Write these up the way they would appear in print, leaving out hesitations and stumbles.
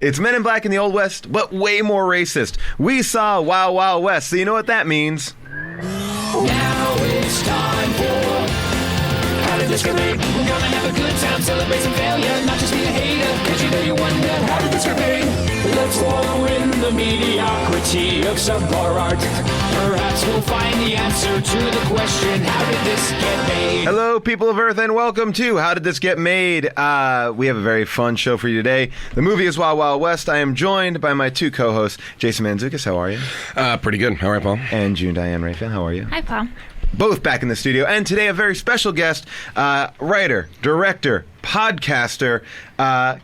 It's Men in Black in the Old West, but way more racist. We saw Wild Wild West, so you know what that means. Now it's time for How to Discriminate. We're gonna have a good time, celebrate some failure, not just be a hater, cause you know you wonder how to discriminate. Let's wallow in the mediocrity of subpar art. Perhaps we'll find the answer to the question, how did this get made? Hello, people of Earth, and welcome to How Did This Get Made? We have a very fun show for you today. The movie is Wild Wild West. I am joined by my two co-hosts, Jason Mantzoukas. How are you? Pretty good. All right, Paul. And June Diane Raphael. How are you? Hi, Paul. Both back in the studio. And today, a very special guest, writer, director, podcaster,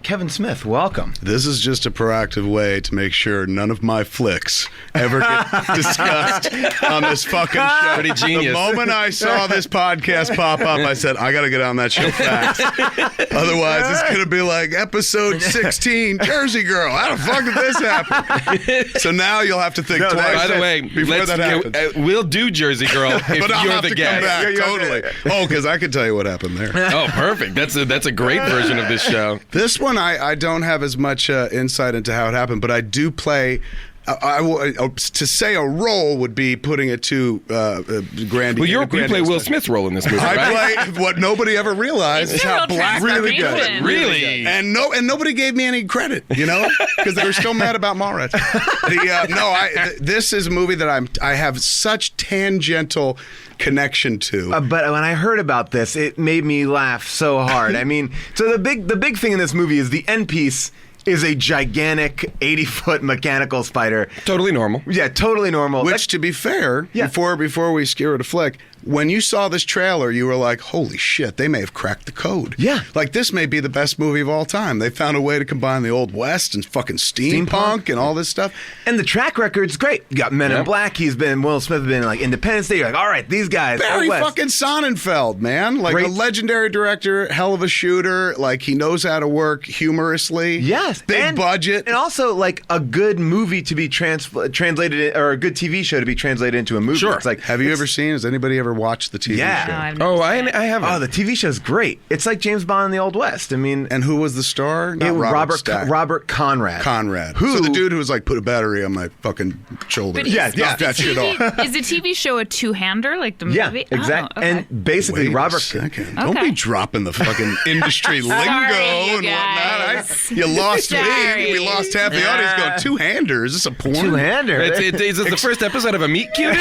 Kevin Smith. Welcome. This is just a proactive way to make sure none of my flicks ever get discussed on this fucking show. Pretty genius. The moment I saw this podcast pop up, I said, I got to get on that show fast. Otherwise, it's going to be like episode 16, Jersey Girl. How the fuck did this happen? So now you'll have to think twice. By the way, before that happens. we'll do Jersey Girl if But I'll you're have the to guest. come back, Yeah, totally. Oh, because I can tell you what happened there. Oh, perfect. That's a great version of this show. This one, I don't have as much insight into how it happened, but I do play. To say a role would be putting it to Grandy. Well, you play Will Smith's role in this movie, right? I play what nobody ever realized is It's a how real black transformation. really good. Really? And nobody gave me any credit, you know, because they were still mad about Mallrats. This is a movie that I have such tangential connection to. But when I heard about this, it made me laugh so hard. I mean, so the big thing in this movie is the end piece is a gigantic 80-foot mechanical spider. Totally normal. Yeah, totally normal. Which, to be fair, Yeah. before we skewer to flick, when you saw this trailer, you were like, holy shit, they may have cracked the code. Yeah. Like, this may be the best movie of all time. They found a way to combine the Old West and fucking steampunk and all this stuff. And the track record's great. You got Men in Yep. Black. Will Smith has been in, like, Independence Day. You're like, all right, these guys. Barry Old West. fucking Sonnenfeld, man. Like, Great. a legiondary director, hell of a shooter. Like, he knows how to work humorously. Yes. Big budget. And also, like, a good movie to be translated, or a good TV show to be translated into a movie. Sure. It's like, Have you ever seen, has anybody ever watched the TV Yeah. show? No, I've Oh, never seen it. I haven't. oh, the TV show's great. It's like James Bond in the Old West. I mean, And who was the star? Not Robert Stack. Conrad. Conrad. Who? So the dude who was like, put a battery on my fucking shoulder. But Yeah, is yeah. the That shit TV off. Is the TV show a two-hander like the Yeah, movie? exactly. Oh, okay. And basically, Wait Robert. a second. Don't Okay. be dropping the fucking industry lingo Sorry, you and guys. whatnot. You lost me. Sorry. We lost half the audience going, two-hander. Is this a porn? Two-hander. Is this the first episode of a meet cute?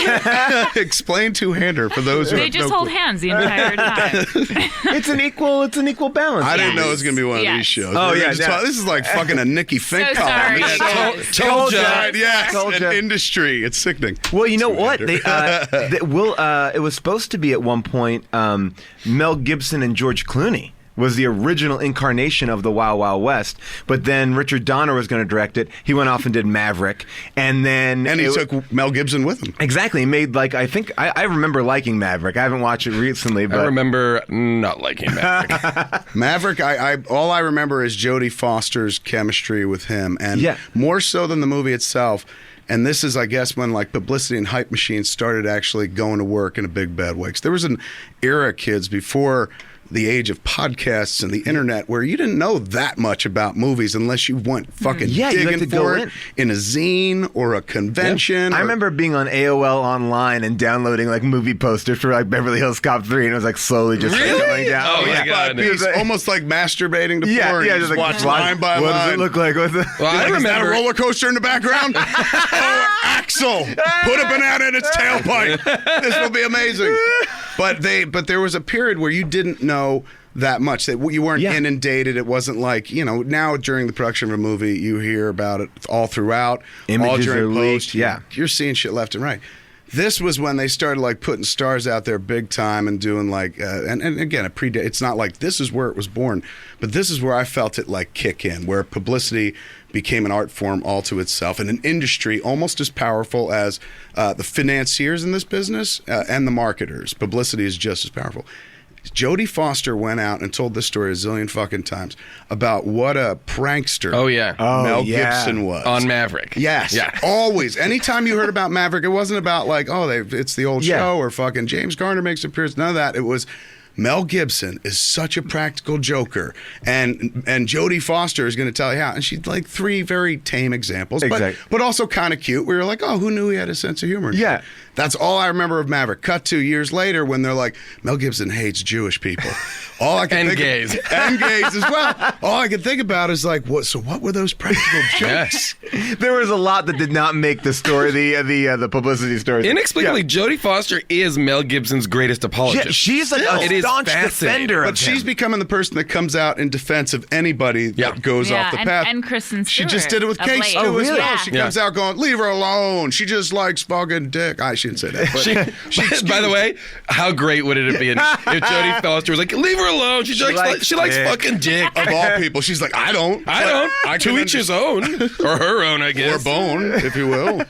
Explain two-hander for those who They have just no hold clue. hands the entire time. It's an equal balance. I didn't know it was going to be one of Yes. these shows. Oh, We're yeah, just yeah. This is like fucking a Nikki Fink So column. sorry, It's you so- guys. Told ya. Yes, Told an ya. industry. It's sickening. Well, you know what? Two-hander. It was supposed to be at one point Mel Gibson and George Clooney was the original incarnation of the Wild Wild West, but then Richard Donner was going to direct it. He went off and did Maverick, and then And he took Mel Gibson with him. exactly he made like I remember liking Maverick. I haven't watched it recently, but I remember not liking Maverick. Maverick, all I remember is Jodie Foster's chemistry with him, and Yeah. more so than the movie itself. And this is, I guess, when like publicity and hype machines started actually going to work in a big bad way. 'Cause there was an era, kids, before the age of podcasts and the internet where you didn't know that much about movies unless you went fucking Yeah, you had digging to go for it in a zine or a convention. I or- remember being on AOL online and downloading like movie posters for like Beverly Hills Cop 3, and it was like slowly just like, Really? going down. Oh, my yeah. God. It was almost like masturbating to porn. You just watch line by what line. does it look like? What's it? Well, I Like, is that a remember. roller coaster in the background? Oh, Axel, put a banana in its tailpipe. This will be amazing. But there was a period where you didn't know that much, that you weren't Yeah. inundated. It wasn't like, now during the production of a movie, you hear about it all throughout, all Images during are leaked, post. yeah. You're seeing shit left and right. This was when they started like putting stars out there big time and doing like, and again, it's not like this is where it was born, but this is where I felt it like kick in, where publicity became an art form all to itself and an industry almost as powerful as the financiers in this business and the marketers. Publicity is just as powerful. Jodie Foster went out and told this story a zillion fucking times about what a prankster Oh, yeah. Mel yeah. Gibson was. On Maverick. Yes. Yeah. Always. Anytime you heard about Maverick, it wasn't about like, it's the old Yeah. show or fucking James Garner makes an appearance. None of that. It was Mel Gibson is such a practical joker, and Jodie Foster is going to tell you how. And she's like 3 very tame examples, but also kind of cute. We were like, oh, who knew he had a sense of humor? Yeah. That's all I remember of Maverick. Cut to years later when they're like, Mel Gibson hates Jewish people. All I can And think gays. and gays as well. All I can think about is like, what? So what were those practical jokes? There was a lot that did not make the story, the publicity story. Inexplicably, Jodie Foster is Mel Gibson's greatest apologist. Yeah, she's like a It is staunch fascinating. defender of But she's him. becoming the person that comes out in defense of anybody that goes off the path. And Kristen She Stewart just did it with of Kate late. Stu as really? well. Yeah. She comes out going, leave her alone. She just likes fucking dick. I shouldn't say that. But By the way, how great would it have been if Jodie Foster was like, leave her alone. She likes dick. fucking dick. of all people, she's like, I don't. I don't. I To can each his own, or her own, I Or guess. bone, if you will.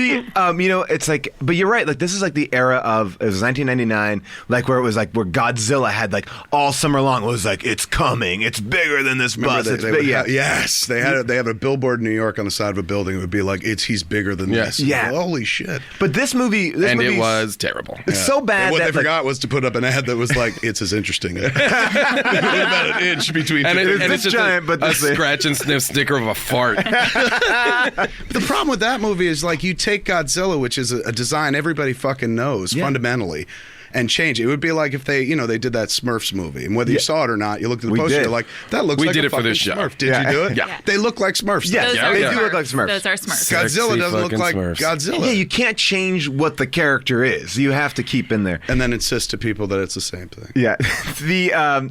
It's like, but you're right. Like this is like the era of it was 1999, like where it was like where Godzilla had like all summer long it was like it's coming, it's bigger than this bus. Remember It's they big. would Yeah. have- yes, they have a billboard in New York on the side of a building. It would be like, he's bigger than Yes. this. Yeah. Holy shit. But this movie, And it was terrible. it's so bad And what that they like, forgot was to put up an ad that was like, it's as interesting. About an inch between And, two. it, and this it's just giant, but a this big. scratch and sniff sticker of a fart. The problem with that movie is like you take Godzilla, which is a design everybody fucking knows fundamentally, and change it. It would be like if they did that Smurfs movie, and whether you saw it or not, you looked at the We poster, did. you're like, that looks We like did a it for this fucking show. Smurf. Did Yeah. you do it? Yeah. They look like Smurfs. Yes, Those Yeah, are they yeah. do look like Smurfs. Those are Smurfs. Godzilla Sexy doesn't look fucking like Smurfs. Godzilla. Yeah, you can't change what the character is. You have to keep in there. and then insist to people that it's the same thing. Yeah,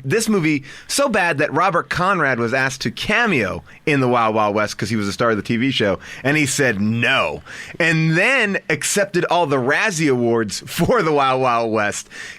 this movie so bad that Robert Conrad was asked to cameo in the Wild Wild West because he was a star of the TV show, and he said no, and then accepted all the Razzie Awards for the Wild Wild West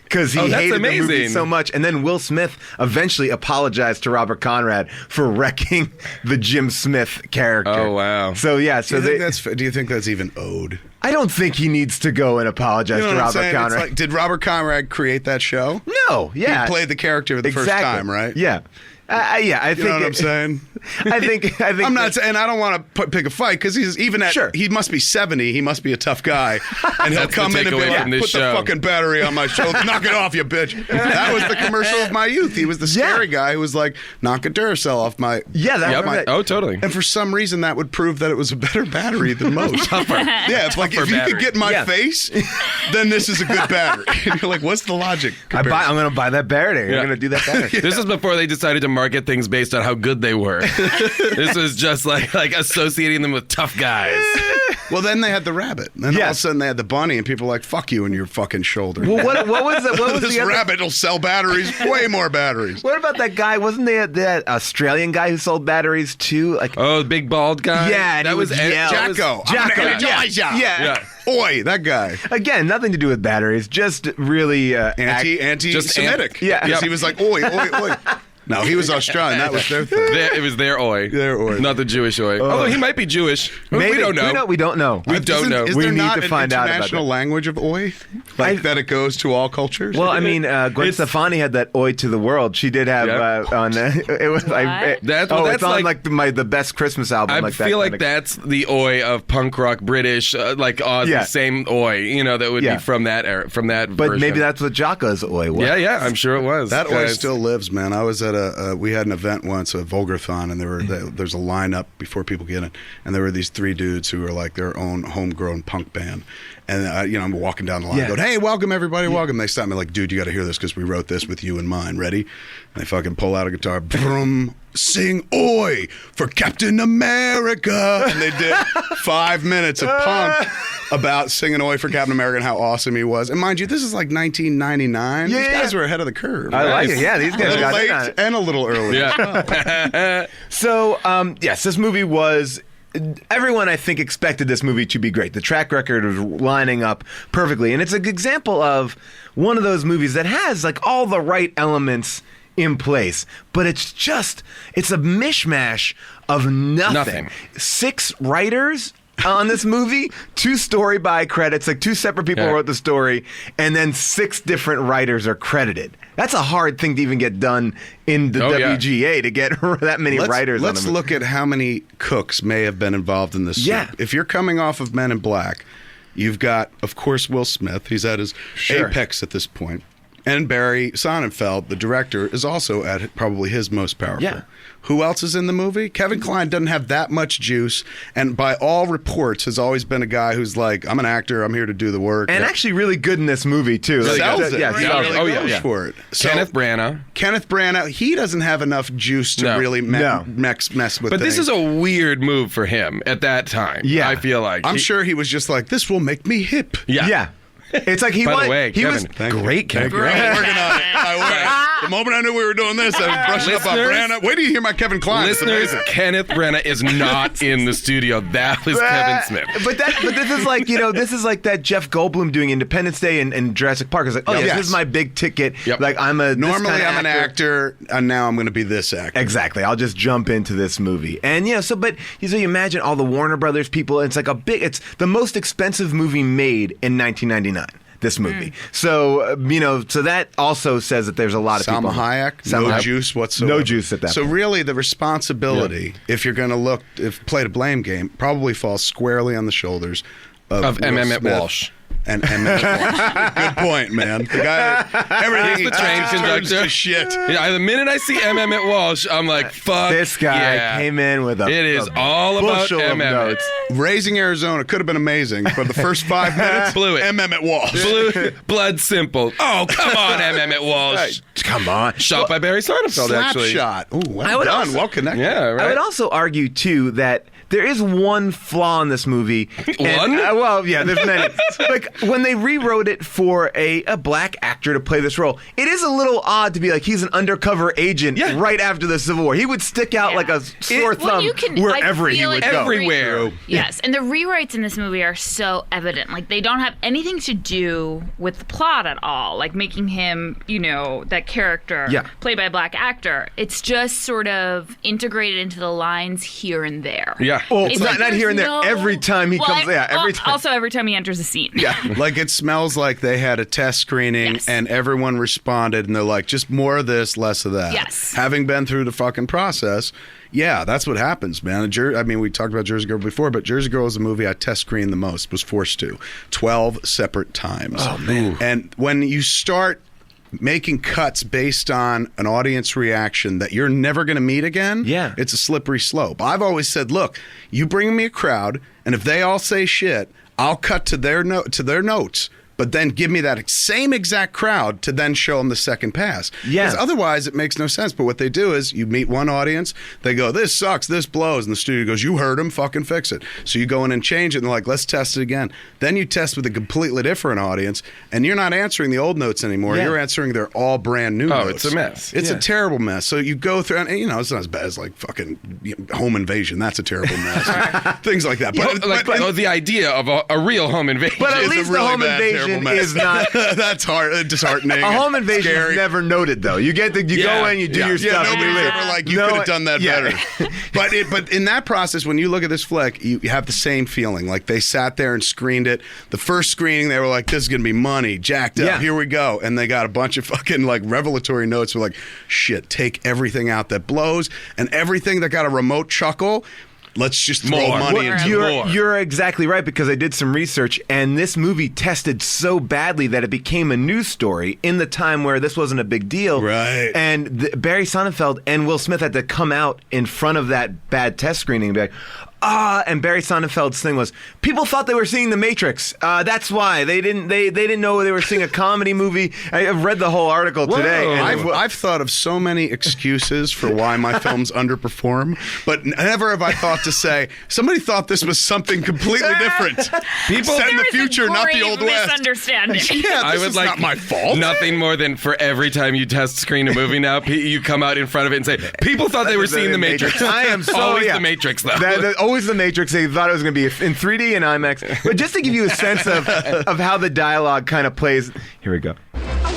because he Oh, that's hated the movie amazing. so much. And then Will Smith eventually apologized to Robert Conrad for wrecking the Jim Smith character. Oh, wow. So yeah, Do so you think that's even owed? I don't think he needs to go and apologize You know to what I'm Robert saying? It's Conrad. like, did Robert Conrad create that show? No, yeah, He played the character the first Exactly. time, right? Yeah, I You think know what I'm saying? I think I'm not that- saying I don't want to pick a fight because he's even at Sure. he must be 70. He must be a tough guy, and he'll That's come the in and be takeaway like, from this "Put the show." fucking battery on my shoulder, knock it off, you bitch." That was the commercial of my youth. He was the scary guy who was like, "Knock a Duracell off my." Yeah, that Yep. was it. Oh, totally. And for some reason, that would prove that it was a better battery than most. Yeah, it's like if you battery. could get in my Yeah. face, then this is a good battery. And you're like, what's the logic? I'm going to buy that battery. Yeah. I'm going to do that battery. This is before they decided to market things based on how good they were. This was just like associating them with tough guys. Well, then they had the rabbit. And then all of a Yes. sudden they had the bunny, and people were like, "Fuck you and your fucking shoulder." Well, what was it? What was This the other? rabbit will sell batteries, way more batteries. What about that guy? Wasn't there that Australian guy who sold batteries too? Like, Oh, the big bald guy. Yeah, and that he was would yell. that was- Jacko. Jacko, I'm gonna yeah. Yeah. Yeah. Oi, that guy. again, nothing to do with batteries. Just really Anti-Semitic. Yeah. Because Yep. he was like, oi, oi, oi. No, he was Australian. That was their thing. It was their oi. Their oi. Not the Jewish oi. Although he might be Jewish. Maybe. We don't know. We don't know. We don't know. Is We there need not to an find out about international that. language of oi? Like that it goes to all cultures? Well, I mean, Gwen Stefani had that "Oi to the World." She did have Yep. on. It was like That's- oh, that's it's on like- the best Christmas album. I like that feel like kind of- that's the oi of punk rock British, Yeah. the same oi, that would Yeah. be from that era, from that But version. maybe that's what Jocko's "Oi" was. Yeah, I'm sure it was. that oi Guys. still lives, man. I was at we had an event once, a Vulgarthon, and there's a lineup before people get in, and there were these 3 dudes who were like their own homegrown punk band, and I'm walking down the line, Yeah. going, "Hey, welcome everybody, welcome." They stop me like, "Dude, you got to hear this because we wrote this with you in mind. Ready?" And they fucking pull out a guitar, brum, sing "Oi" for Captain America, and they did 5 minutes of punk about singing "Oi" for Captain America and how awesome he was. And mind you, this is like 1999. These guys were ahead of the curve. I like it. Yeah, these A guys little got in late on it. and a little early. Yeah. So, yes, this movie was. Everyone, I think, expected this movie to be great. The track record was lining up perfectly. And it's an example of one of those movies that has, like, all the right elements in place. But it's a mishmash of nothing. 6 writers on this movie, 2 story by credits, like 2 separate people Yeah. wrote the story, and then 6 different writers are credited. That's a hard thing to even get done in the Oh, yeah. WGA to get that many writers on Let's the movie. look at how many cooks may have been involved in this. Yeah. soup. If you're coming off of Men in Black, you've got, of course, Will Smith. He's at his Sure. apex at this point. And Barry Sonnenfeld, the director, is also at probably his most powerful. Yeah. Who else is in the movie? Kevin Kline doesn't have that much juice, and by all reports, has always been a guy who's like, I'm an actor, I'm here to do the work. And actually really good in this movie, too. Sells Like, it. yeah, He sells really it. goes yeah. for it. So, Kenneth Branagh. Kenneth Branagh, he doesn't have enough juice to No. really No. mess with But things. this is a weird move for him at that time. Yeah. I feel like. I'm sure he was just like, this will make me hip. Yeah. Yeah. It's like he By was. the way, he Kevin, was thank you. great. Kevin. I'm working on it. The moment I knew we were doing this, I was brushing up on Listeners- Branagh. Wait till you hear my Kevin Kline. It's Listeners, amazing. Kenneth Branagh is not in the studio. That was Kevin Smith. But this is like, this is like that Jeff Goldblum doing Independence Day and Jurassic Park. It's like, oh, yeah, Yes. this is my big ticket. Yep. Like, I'm a. this Normally, kinda I'm an actor, and now I'm going to be this actor. Exactly. I'll just jump into this movie. And so you imagine all the Warner Brothers people. It's like it's the most expensive movie made in 1999. This movie. So, so that also says that there's a lot of Salma people. Hayek, Salma no Hayek. juice whatsoever. No juice at that So point. really, the responsibility, if you're going to play the blame game, probably falls squarely on the shoulders of M. Will Emmett Smith Walsh. And Emmett Walsh. Good point, man. The guy, everything he the train touches turns conductor. to shit. Yeah, the minute I see M. Emmett Walsh, I'm like, fuck. This guy yeah. came in with a. It is a all about bushel of M. Emmett. notes. Raising Arizona could have been amazing, but the first 5 minutes, Blew it. M. Emmett Walsh. Blood Simple. Oh, come on, M. Emmett Walsh. Come on. Shot by Barry Sonnenfeld, Slap actually. shot. Ooh, well I would done. also- Well connected. Yeah, right. I would also argue too that there is one flaw in this movie. One? Well, yeah, there's many. Like when they rewrote it for a black actor to play this role, it is a little odd to be like he's an undercover agent Yeah. right after the Civil War. He would stick out Yeah. like a sore Well, thumb you can- wherever I he feel would like go. Everywhere. Yes, and the rewrites in this movie are so evident. Like they don't have anything to do with the plot at all. Like making him, that character Yeah. played by a black actor. It's just sort of integrated into the lines here and there. Yeah. Well, It's not like here and there. there's Every time he Well, comes, every time. Also, every time he enters a scene. Yeah. Like it smells like they had a test screening Yes. and everyone responded and they're like, just more of this, less of that. Yes. Having been through the fucking process, yeah, that's what happens, man. We talked about Jersey Girl before, but Jersey Girl is the movie I test screened the most, was forced to. 12 separate times. Oh, man. And when you start making cuts based on an audience reaction that you're never going to meet again, Yeah. it's a slippery slope. I've always said, look, you bring me a crowd, and if they all say shit, I'll cut to their notes. But then give me that same exact crowd to then show them the second pass. Yeah. Because otherwise it makes no sense. But what they do is you meet one audience, they go, this sucks, this blows. And the studio goes, you heard him, fucking fix it. So you go in and change it and they're like, let's test it again. Then you test with a completely different audience and you're not answering the old notes anymore. Yeah. You're answering their all brand new Oh, notes. it's a mess. It's Yeah. a terrible mess. So you go through, and it's not as bad as like fucking Home Invasion. That's a terrible mess. Things like that. But, The idea of a real home invasion. But at It's a least really the home bad, terrible invasion mess. is not. That's hard, disheartening. A home invasion scary. is never noted, though. You get you Yeah. go in, you do your Yeah, stuff. nobody's and you leave. ever like, you No, could have done that yeah. better. But in that process, when you look at this flick, you have the same feeling. Like they sat there and screened it. The first screening, they were like, this is going to be money, jacked up. Yeah. Here we go. And they got a bunch of fucking like revelatory notes. Were like, shit, take everything out that blows and everything that got a remote chuckle. Let's just throw More. money Well, into it. You're exactly right because I did some research and this movie tested so badly that it became a news story in the time where this wasn't a big deal. Right. And Barry Sonnenfeld and Will Smith had to come out in front of that bad test screening and be like, and Barry Sonnenfeld's thing was people thought they were seeing The Matrix. That's why they didn't know they were seeing a comedy movie. I've read the whole article today. And I've thought of so many excuses for why my films underperform, but never have I thought to say somebody thought this was something completely different. People set in the There is a future, not the grave old west. misunderstanding. Yeah, I this would is like not my fault. Nothing more than for every time you test screen a movie now, you come out in front of it and say, people thought they were seeing The Matrix. I am so Always yeah. The Matrix, though. Always The Matrix. They thought it was going to be in 3D and IMAX. But just to give you a sense of how the dialogue kind of plays, here we go.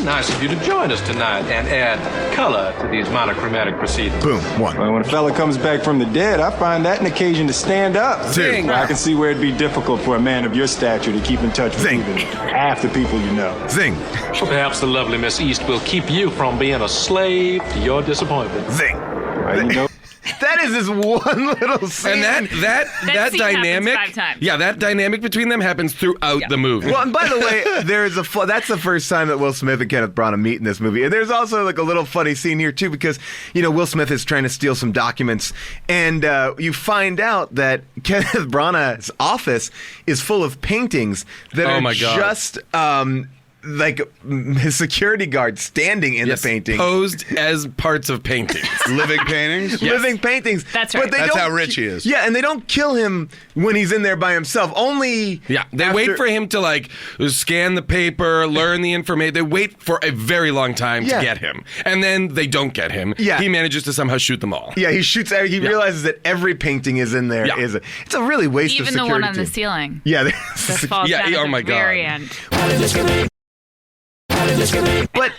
Nice of you to join us tonight and add color to these monochromatic proceedings. Boom. One. Well, when a fella comes back from the dead, I find that an occasion to stand up. Zing. I can see where it'd be difficult for a man of your stature to keep in touch with Zing. even half the people you know. Zing. Perhaps the lovely Miss East will keep you from being a slave to your disappointment. Zing. Right, you know? That is this one little scene. And that scene happens dynamic, 5 times. yeah, that dynamic between them happens throughout the movie. Well, and by the way, that's the first time that Will Smith and Kenneth Branagh meet in this movie. And there's also like a little funny scene here too, because Will Smith is trying to steal some documents, and you find out that Kenneth Branagh's office is full of paintings that Oh are my God. just like his security guard standing in Yes, the painting. posed as parts of paintings. Living paintings. Living paintings. That's right. But they That's don't how rich he is. Yeah, and they don't kill him when he's in there by himself. Only Yeah, they wait for him to like scan the paper, learn the information. They wait for a very long time Yeah. to get him, and then they don't get him. Yeah. He manages to somehow shoot them all. Yeah, he shoots. He realizes that every painting is in there. Yeah. It's a really waste of Even the security. one on the team. ceiling. Yeah, That falls Yeah, down oh at my the very God. end. but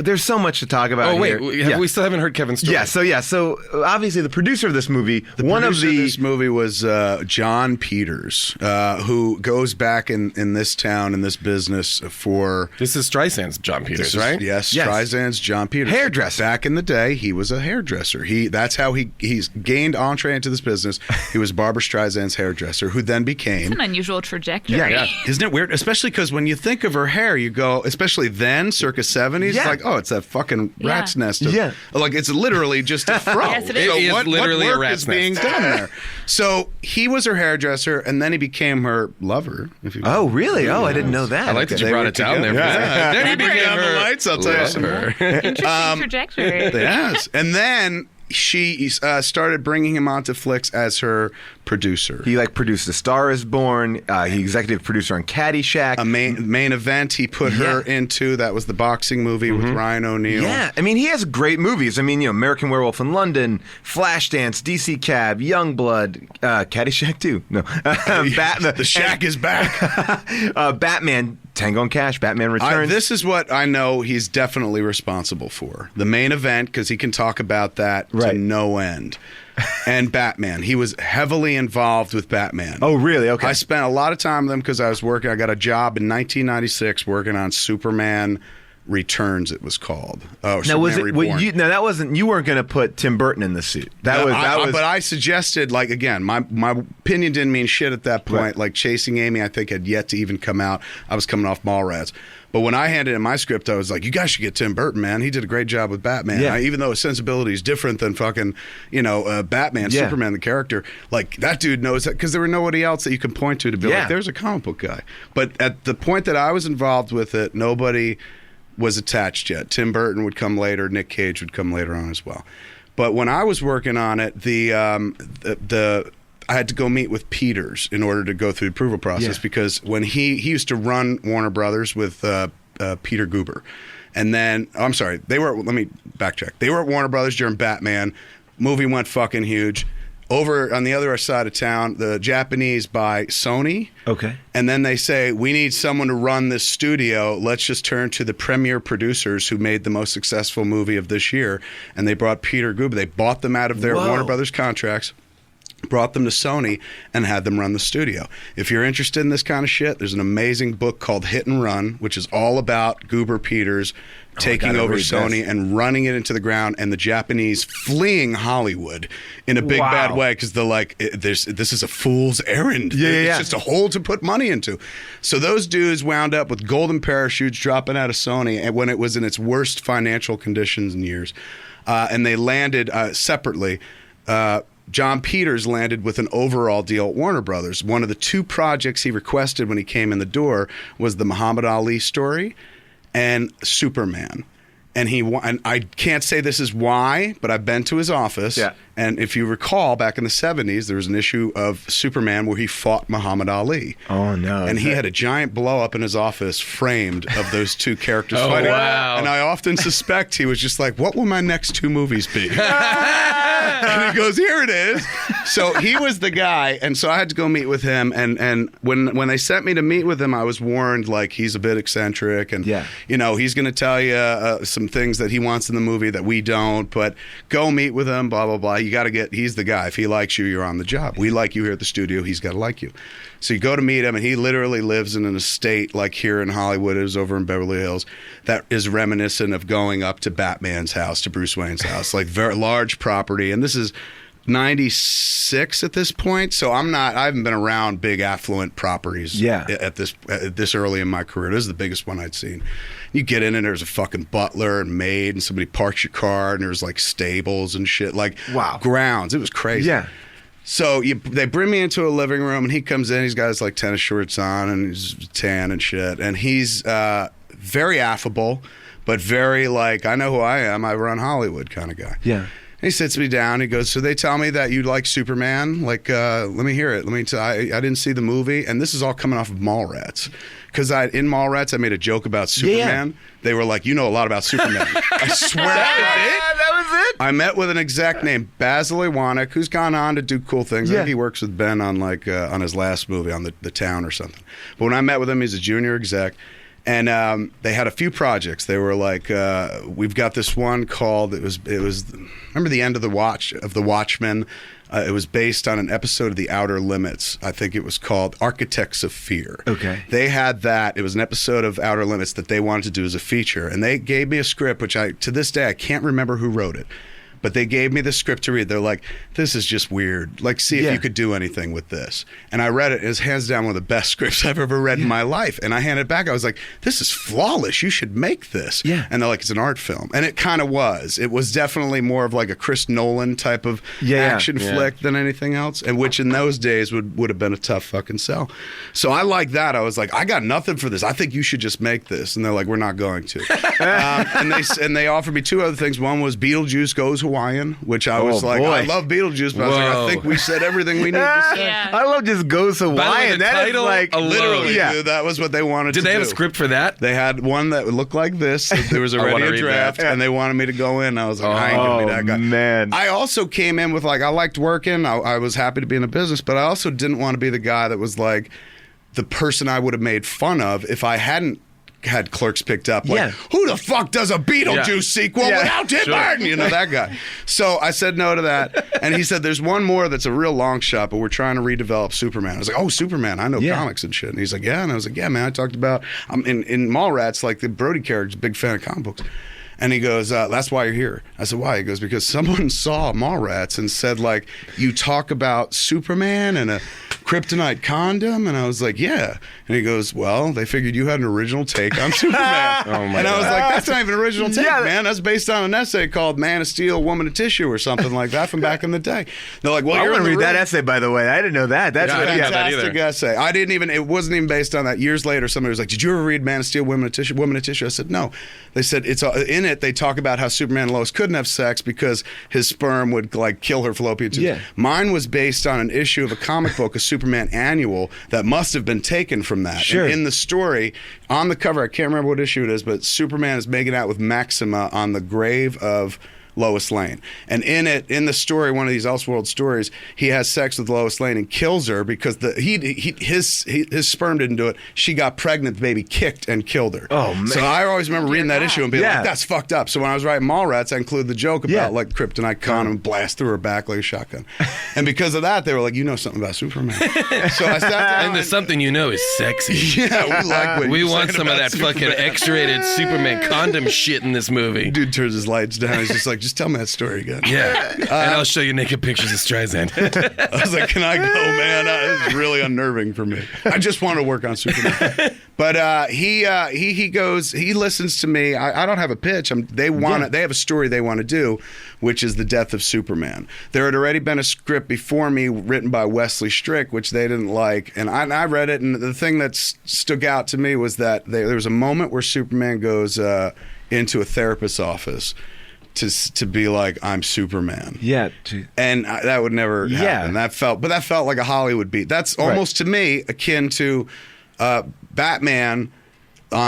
there's so much to talk about. Oh wait, here. we still haven't heard Kevin's story. So obviously the producer of this movie, one of Producer the this movie was John Peters, who goes back in this town in this business for. This is Streisand's John Peters, right? Yes, Yes. Streisand's John Peters. Hairdresser. Back in the day, he was a hairdresser. That's how he's gained entree into this business. He was Barbara Streisand's hairdresser, who then became. It's an unusual trajectory. Yeah. Isn't it weird? Especially because when you think of her hair, you go, especially then, circa 70s, Yeah. it's like, oh, it's that fucking Yeah. rat's nest. Of, Yeah. Like, it's literally just a fro. Yes, it is. So It is what literally a work rat's is being nest. done there? So he was her hairdresser, and then he became her lover. If you Oh, really? Oh, I didn't know that. I like that you They brought were it down there. For together. a second. Then he Remember became on the her lights, I'll tell you some lover. Interesting trajectory. Yes. And then she started bringing him onto flicks as her producer. He produced A Star Is Born. He executive producer on Caddyshack. A main event he put her into, that was the boxing movie with Ryan O'Neal. Yeah, I mean, he has great movies. I mean, American Werewolf in London, Flashdance, DC Cab, Youngblood, Caddyshack 2. No, The Shack is back. Batman, Tango and Cash, Batman Returns. This is what I know he's definitely responsible for. The main event, because he can talk about that to Right. no end. And Batman. He was heavily involved with Batman. Oh, really? Okay. I spent a lot of time with him because I got a job in 1996 working on Superman Returns, it was called. Oh, now was Superman it? Reborn. That wasn't. You weren't going to put Tim Burton in the suit. That was. But I suggested, again, my opinion didn't mean shit at that point. Right. Like Chasing Amy, I think had yet to even come out. I was coming off Mallrats. But when I handed in my script, I was like, you guys should get Tim Burton, man. He did a great job with Batman. Yeah. Even though his sensibility is different than fucking, Batman, Yeah. Superman, the character. Like, that dude knows that, because there were nobody else that you can point to be Yeah. like, there's a comic book guy. But at the point that I was involved with it, nobody was attached yet. Tim Burton would come later. Nick Cage would come later on as well. But when I was working on it, I had to go meet with Peters in order to go through the approval process, Yeah. because when he used to run Warner Brothers with Peter Guber. And then, let me backtrack. They were at Warner Brothers during Batman. Movie went fucking huge. Over on the other side of town, the Japanese buy Sony. Okay. And then they say, we need someone to run this studio. Let's just turn to the premier producers who made the most successful movie of this year. And they brought Peter Guber. They bought them out of their Whoa. Warner Brothers contracts, brought them to Sony, and had them run the studio. If you're interested in this kind of shit, there's an amazing book called Hit and Run, which is all about Guber Peters taking gotta over read Sony this. and running it into the ground, and the Japanese fleeing Hollywood in a big Wow. bad way, because they're like, this is a fool's errand. It's just a hole to put money into. So those dudes wound up with golden parachutes dropping out of Sony, and when it was in its worst financial conditions in years, and they landed separately. John Peters landed with an overall deal at Warner Brothers. One of the two projects he requested when he came in the door was the Muhammad Ali story and Superman. And I can't say this is why, but I've been to his office. Yeah. And if you recall, back in the 70s, there was an issue of Superman where he fought Muhammad Ali. Oh no. And he had a giant blow up in his office framed of those two characters fighting. wow. And I often suspect he was just like, what will my next two movies be? And he goes, here it is. So he was the guy, and so I had to go meet with him. And when they sent me to meet with him, I was warned, like, he's a bit eccentric, and he's going to tell you some things that he wants in the movie that we don't. But go meet with him, blah blah blah. You got to get. He's the guy. If he likes you, you're on the job. We like you here at the studio. He's got to like you. So you go to meet him, and he literally lives in an estate like here in Hollywood, is over in Beverly Hills, that is reminiscent of going up to Batman's house, to Bruce Wayne's house, like very large property. And this is 96 at this point, so I haven't been around big affluent properties at this early in my career. This is the biggest one I'd seen. You get in and there's a fucking butler and maid, and somebody parks your car, and there's like stables and shit, like grounds. It was crazy. Yeah. So they bring me into a living room, and he comes in. He's got his like tennis shorts on, and he's tan and shit. And he's very affable, but very like, I know who I am. I run Hollywood kind of guy. Yeah. And he sits me down. He goes, so they tell me that you like Superman. Like, let me hear it. I didn't see the movie, and this is all coming off of Mallrats. Because in Mallrats, I made a joke about Superman. Yeah. They were like, you know a lot about Superman. I swear. That was it? I met with an exec named Basil Iwanek, who's gone on to do cool things. I think he works with Ben on on his last movie, on the Town or something. But when I met with him, he's a junior exec. And they had a few projects. They were like, we've got this one called, it was remember the end of The Watchmen? It was based on an episode of The Outer Limits. I think it was called Architects of Fear. Okay. They had that. It was an episode of Outer Limits that they wanted to do as a feature. And they gave me a script, which to this day, I can't remember who wrote it. But they gave me the script to read. They're like, this is just weird. Like, see if you could do anything with this. And I read it. It was hands down one of the best scripts I've ever read in my life. And I handed it back. I was like, this is flawless. You should make this. Yeah. And they're like, it's an art film. And it kind of was. It was definitely more of like a Chris Nolan type of action flick than anything else. And which in those days would have been a tough fucking sell. So I like that. I was like, I got nothing for this. I think you should just make this. And they're like, we're not going to. And they offered me two other things. One was Beetlejuice Goes Hawaiian, which I was like, I love Beetlejuice, but I was like, I think we said everything we need to say. I love just Goes Hawaiian. That is like literally, dude, that was what they wanted to do. Did they have a script for that? They had one that looked like this. There was already a draft, and they wanted me to go in. I was like, I ain't gonna be that guy. Man. I also came in with like, I liked working. I was happy to be in the business, but I also didn't want to be the guy that was like the person I would have made fun of if I hadn't had Clerks picked up. Like, who the fuck does a Beetlejuice sequel without Tim Burton? You know, that guy. So I said no to that. And he said, there's one more that's a real long shot, but we're trying to redevelop Superman. I was like, oh, Superman. I know comics and shit. And he's like, yeah. And I was like, yeah, man. I talked about, in Mallrats, like the Brody character's a big fan of comic books. And he goes, that's why you're here. I said, why? He goes, because someone saw Mallrats and said, like, you talk about Superman and a kryptonite condom? And I was like, yeah. And he goes, well, they figured you had an original take on Superman. And I was like, that's not even an original take, man. That's based on an essay called Man of Steel, Woman of Tissue or something like that from back in the day. They're like, well, I want to read that essay, by the way. I didn't know that. That's a fantastic essay. It wasn't even based on that. Years later, somebody was like, did you ever read Man of Steel, Woman of Tissue? I said, no. They said, it's in it, they talk about how Superman and Lois couldn't have sex because his sperm would like kill her fallopian tubes. Yeah. Mine was based on an issue of a comic book, a Superman annual, that must have been taken from that. Sure. And in the story, on the cover, I can't remember what issue it is, but Superman is making out with Maxima on the grave of Lois Lane. And in the story, one of these Elseworld stories, he has sex with Lois Lane and kills her because his sperm didn't do it. She got pregnant, the baby kicked and killed her. Oh, man. So I always remember reading that issue and being like, that's fucked up. So when I was writing Mallrats, I included the joke about like kryptonite condom blast through her back like a shotgun. And because of that, they were like, you know something about Superman. So I sat down. And there's something you know is sexy. Yeah, we like what we want some of that Superman. Fucking X-rated Superman condom shit in this movie. Dude turns his lights down. He's just like, just tell me that story again. Yeah. And I'll show you naked pictures of Streisand. I was like, can I go, man? This is really unnerving for me. I just want to work on Superman. But he goes, he listens to me. I don't have a pitch. They have a story they want to do, which is the death of Superman. There had already been a script before me written by Wesley Strick, which they didn't like. And I read it, and the thing that stuck out to me was that there was a moment where Superman goes into a therapist's office to be like, I'm Superman. Yeah. And that would never happen. That felt like a Hollywood beat. That's almost to me akin to Batman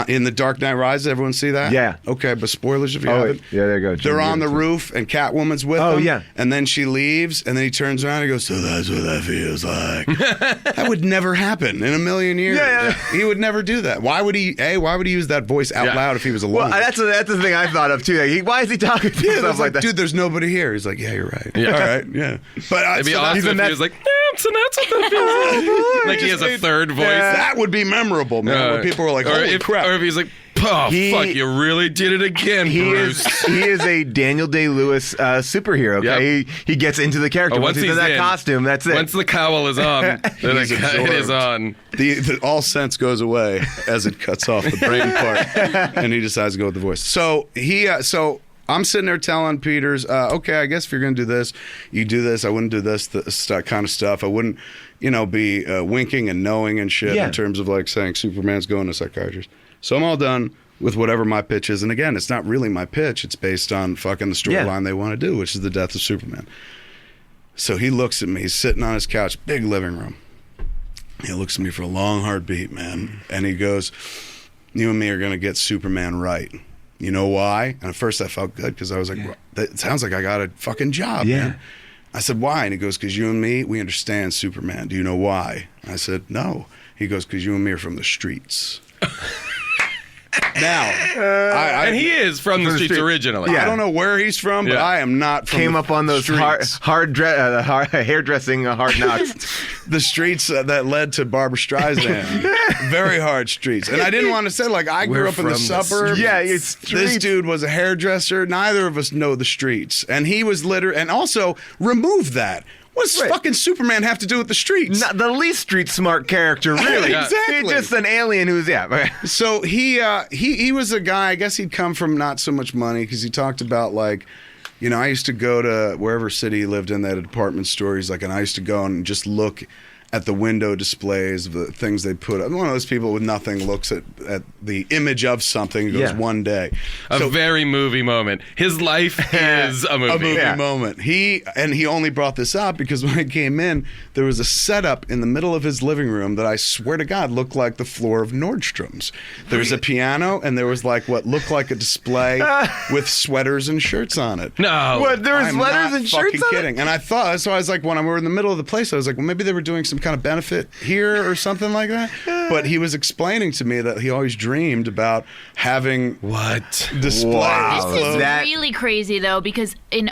in The Dark Knight Rises. Everyone see that? Yeah. Okay, but spoilers if you Oh, haven't. yeah, there you go. They're Jim on the Davidson. roof, and Catwoman's with Oh, them. yeah. And then she leaves, and then he turns around and goes, so that's what that feels like. That would never happen in a million years. Yeah. He would never do that. Why would he use that voice out Yeah. loud if he was alone? Well, that's the thing I thought of too. Like, why is he talking to yeah, himself it's like like, that? dude, there's nobody here. He's like, yeah, you're right. Yeah. All right, yeah. But It'd be so awesome if that- he was like, so that's what that feels like. Like he has a third voice. that would be memorable, man. Where people were like, holy if, crap. Or if he's like, oh, He- fuck, you really did it again, He Bruce. is a Daniel Day-Lewis superhero. Okay, Yep. he gets into the character. Oh, once he's in that in, costume, that's it. Once the cowl is on, then He's it is absorbed. on. The all sense goes away as it cuts off the brain part, and he decides to go with the voice. So so I'm sitting there telling Peters, okay, I guess if you're going to do this, you do this. I wouldn't do this kind of stuff. I wouldn't, be winking and knowing and shit Yeah. in terms of like saying Superman's going to a psychiatrist. So I'm all done with whatever my pitch is. And again, it's not really my pitch. It's based on fucking the storyline they want to do, which is the death of Superman. So he looks at me. He's sitting on his couch, big living room. He looks at me for a long, hard beat, man. And he goes, you and me are going to get Superman right. You know why? And at first I felt good because I was like, it sounds like I got a fucking job, Yeah. man. I said, why? And he goes, because you and me, we understand Superman. Do you know why? I said, no. He goes, because you and me are from the streets. Now, And he is from the streets street. originally. Yeah. I don't know where he's from, but Yeah. I am not from Came the up on those streets. hairdressing hard knocks. The streets that led to Barbra Streisand. Very hard streets. And I didn't want to say, like, I grew We're up in the from the suburbs. Yeah, it's This streets. dude was a hairdresser. Neither of us know the streets. And he was literally, and also remove that. What does Right. fucking Superman have to do with the streets? Not the least street smart character, really. Yeah. Exactly. He's just an alien who's So he was a guy, I guess he'd come from not so much money because he talked about like, I used to go to wherever city he lived in, they had a department store. He's like, and I used to go and just look at the window displays of the things they put up. I'm one of those people with nothing looks at the image of something and goes Yeah. one day. A very movie moment. His life is a movie. A movie Yeah. moment. He only brought this up because when I came in, there was a setup in the middle of his living room that I swear to God looked like the floor of Nordstrom's. There was a piano and there was like what looked like a display with sweaters and shirts on it. No. What? There was I'm letters not and shirts fucking on kidding. And I thought, so I was like, when we were in the middle of the place, I was like, well, maybe they were doing some kind of benefit here or something like that. But he was explaining to me that he always dreamed about having What? displays. Wow. This is That- really crazy though, because in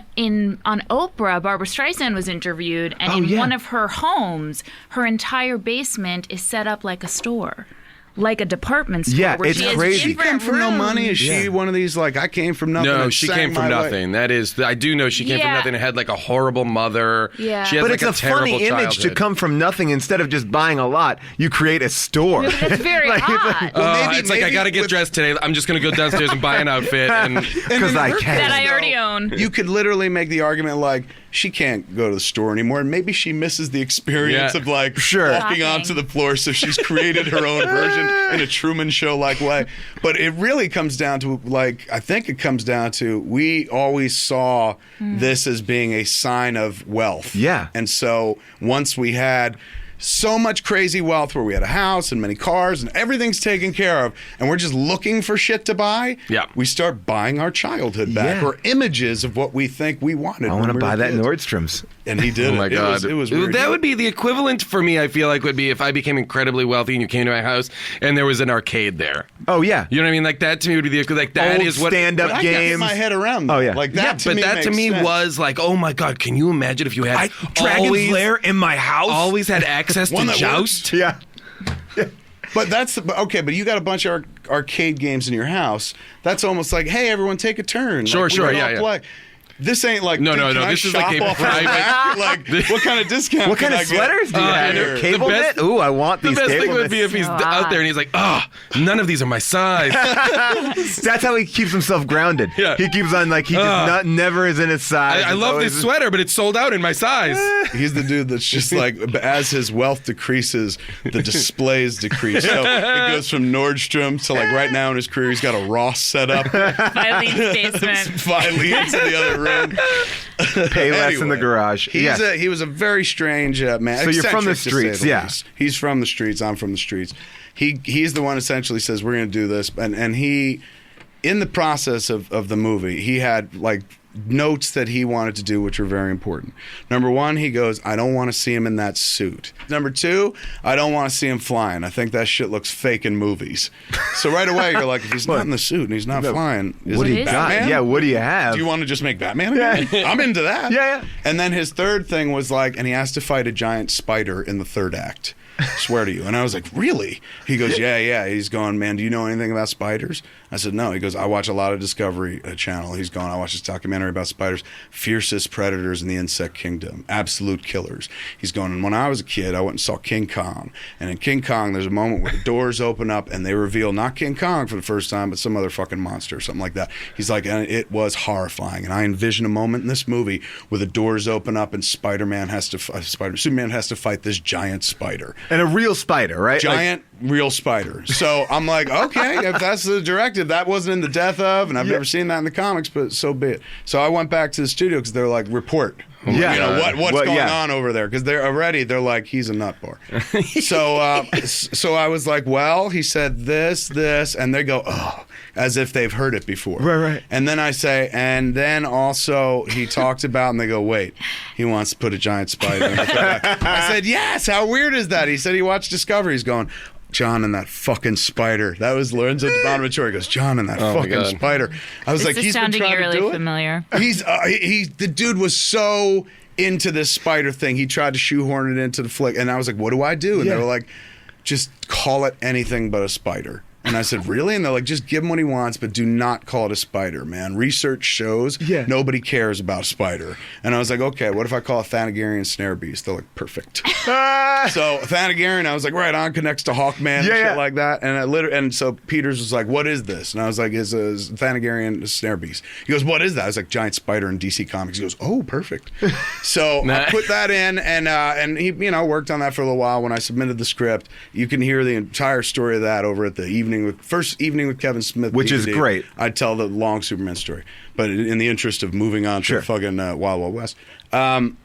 on Oprah, Barbra Streisand was interviewed, and in yeah. one of her homes, her entire basement is set up like a store, like a department store. Yeah, where it's she has crazy. She different came from no rooms. money. Is she one of these like I came from nothing? No, and she sang came from my way? nothing. That is, I do know she came from Yeah. nothing and had like a horrible mother. Yeah. She has But like it's a terrible funny image to childhood. come from nothing. Instead of just buying a lot, you create a store. But that's very Like, odd. maybe- It's like I maybe gotta get with- dressed today. I'm just gonna go downstairs and buy an outfit. And Because I can. that I already own. You could literally make the argument like she can't go to the store anymore, and maybe she misses the experience Yeah. of like Sure. walking Shopping. onto the floor. So she's created her own version in a Truman Show like way. But it really comes down to like I think it comes down to we always saw this as being a sign of wealth. Yeah. And so once we had so much crazy wealth where we had a house and many cars and everything's taken care of and we're just looking for shit to buy, Yeah. we start buying our childhood back Yeah. or images of what we think we wanted. I want to buy that in Nordstrom's. And he did oh it. my god, It was weird. that would be the equivalent for me. I feel like would be if I became incredibly wealthy and you came to my house and there was an arcade there. Oh yeah. You know what I mean? Like that to me would be the like that Old is what stand-up But I can't get games. my head around that. Oh, yeah. Like that Yeah, to but me that to makes me sense. was like, oh my god, can you imagine if you had Dragon's Lair in my house. always had access to One that Joust? Yeah. But that's okay. But you got a bunch of arcade games in your house. That's almost like, hey, everyone, take a turn. Sure, Like, we sure, can yeah, all yeah. play. This ain't like No, dude, no, can no, I this is shop like a off of private- that? Like, what kind of discount? What kind can of I get? sweaters do you have? Here. Cable The best- knit? Ooh, I want The these best cable thing would be knits. if he's out there and he's like, oh, none of these are my size. That's how he keeps himself grounded. Yeah. He keeps on like he just never is in his size. I It's love always- this sweater, but it's sold out in my size. He's the dude that's just like, as his wealth decreases, the displays decrease. So it goes from Nordstrom to like right now in his career, he's got a Ross set up. Filene's basement. Filene's in the other room. Pay less in the Anyway, garage. Yes. He was a very strange man. So you're from the Eccentric, to say streets, the yeah. least. He's from the streets. I'm from the streets. He's the one essentially says we're going to do this, and he, in the process of the movie, he had like notes that he wanted to do, which were very important. Number one, he goes, I don't want to see him in that suit. Number two, I don't want to see him flying. I think that shit looks fake in movies. So right away, you're like, if he's not in the suit and he's not flying, is What do he you got? Batman? Yeah, what do you have? Do you want to just make Batman again? I'm into that. Yeah. And then his third thing was like, and he has to fight a giant spider in the third act. Swear to you. And I was like, really? He goes, yeah. He's going, man, do you know anything about spiders? I said, no. He goes, I watch a lot of Discovery Channel. He's going, I watch this documentary about spiders, fiercest predators in the insect kingdom, absolute killers. He's going, and when I was a kid, I went and saw King Kong. And in King Kong, there's a moment where the doors open up and they reveal not King Kong for the first time, but some other fucking monster or something like that. He's like, and it was horrifying. And I envision a moment in this movie where the doors open up and Superman has to fight this giant spider. And a real spider, right? Giant real spider. So I'm like, okay, if that's the directive, that wasn't in the Death of, and I've never seen that in the comics, but so be it. So I went back to the studio because they're like, report. Yeah. You know, what's Well, going yeah. on over there? Because they're like, he's a nut bar. So I was like, well, he said this, and they go, oh, as if they've heard it before. Right. And then I say, and then also he talked about, and they go, wait, he wants to put a giant spider in the third act. I said, yes, how weird is that? He said he watched Discovery. He's going, John and that fucking spider. That was Lorenzo Di Bonaventura. He goes, John and that fucking God. spider. I was This like, is he's been sounding trying to eerily do it. familiar. The dude was so into this spider thing. He tried to shoehorn it into the flick, and I was like, what do I do? And they were like, just call it anything but a spider. And I said, really? And they're like, just give him what he wants, but do not call it a spider, man. Research shows nobody cares about a spider. And I was like, okay, what if I call it Thanagarian snare beast? They're like, perfect. So Thanagarian, I was like, right on, connects to Hawkman and shit like that. And so Peters was like, what is this? And I was like, it's a Thanagarian snare beast. He goes, what is that? I was like, giant spider in DC Comics. He goes, oh, perfect. So I put that in, and he, worked on that for a little while. When I submitted the script, you can hear the entire story of that over at the first evening with Kevin Smith, Which is DVD. great. I tell the long Superman story, but in the interest of moving on to the fucking Wild Wild West, the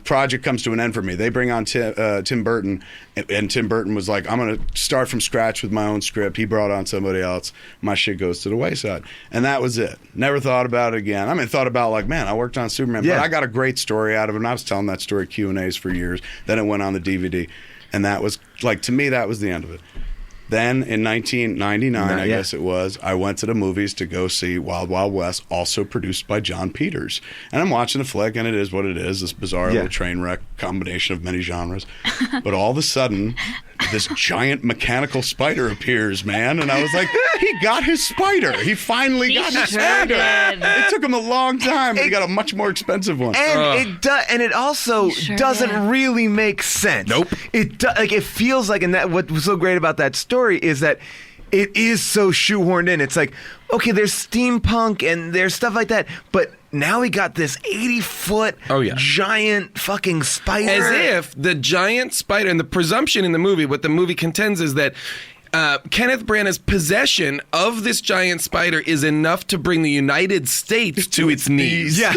project comes to an end for me. They bring on Tim Burton, and Tim Burton was like, I'm going to start from scratch with my own script. He brought on somebody else. My shit goes to the wayside. And that was it. Never thought about it again. I mean, thought about like, man, I worked on Superman, but I got a great story out of it, and I was telling that story at Q&As for years. Then it went on the DVD, and that was, like, to me, that was the end of it. Then in 1999, I guess it was, I went to the movies to go see Wild Wild West, also produced by John Peters. And I'm watching the flick, and it is what it is, this bizarre little train wreck combination of many genres. But all of a sudden, this giant mechanical spider appears, man. And I was like, he got his spider. He finally got his spider. did. It took him a long time, but he got a much more expensive one. And it also doesn't really make sense. Nope. It feels like, and that what was so great about that story is that it is so shoehorned in. It's like, okay, there's steampunk and there's stuff like that, but now we got this 80-foot giant fucking spider. As if the giant spider, and the presumption in the movie, what the movie contends is that Kenneth Branagh's possession of this giant spider is enough to bring the United States to its knees. Yeah.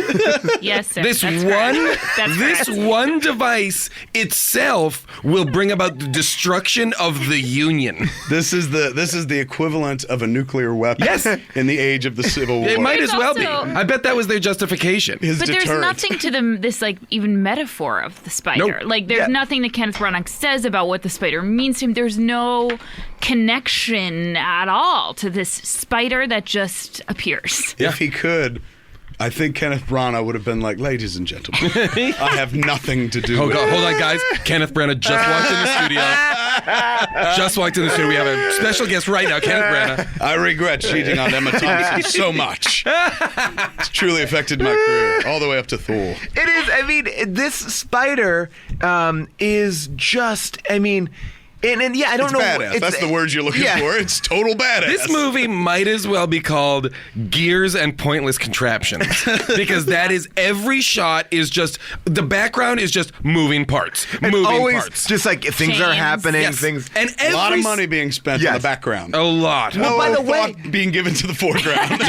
Yes, sir. This That's one, correct. That's this correct. one device itself will bring about the destruction of the Union. This is the equivalent of a nuclear weapon Yes. in the age of the Civil War. It might It's as well be. also- I bet that was their justification. His But there's deterrent. nothing to this like even metaphor of the spider. Nope. Like there's nothing that Kenneth Branagh says about what the spider means to him. There's no connection at all to this spider that just appears. If he could, I think Kenneth Branagh would have been like, ladies and gentlemen, I have nothing to do Oh with God, it. hold on, guys. Kenneth Branagh just walked in the studio. Just walked in the studio. We have a special guest right now, Kenneth Branagh. I regret cheating on Emma Thompson so much. It's truly affected my career, all the way up to Thor. It is. I mean, this spider is just. I mean, And yeah, I don't It's know. badass. That's the word you're looking for. It's total badass. This movie might as well be called Gears and Pointless Contraptions because that is every shot is just the background is just moving parts, And moving always parts. just like things are Chains. happening, Yes. things. And a lot of every money being spent Yes. on the background. a lot. No by the way- thought being given to the foreground.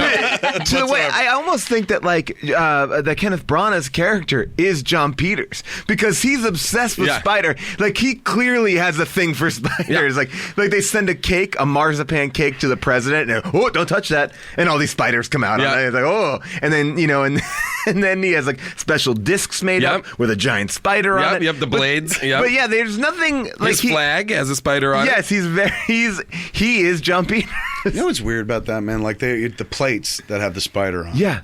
to the way I almost think that that Kenneth Branagh's character is John Peters because he's obsessed with Yeah. Spider. Like he clearly has a thing for spiders. Like they send a cake, a marzipan cake to the president, and oh, don't touch that, and all these spiders come out. Yeah. And it's like oh, and then and then he has like special discs made Yep. up with a giant spider on it. Yep, the blades. Yep. But yeah, there's nothing like His flag has a spider on it. Yes, he is John Peters. You know what's weird about that, man? Like the plates that have the spider on. Yeah.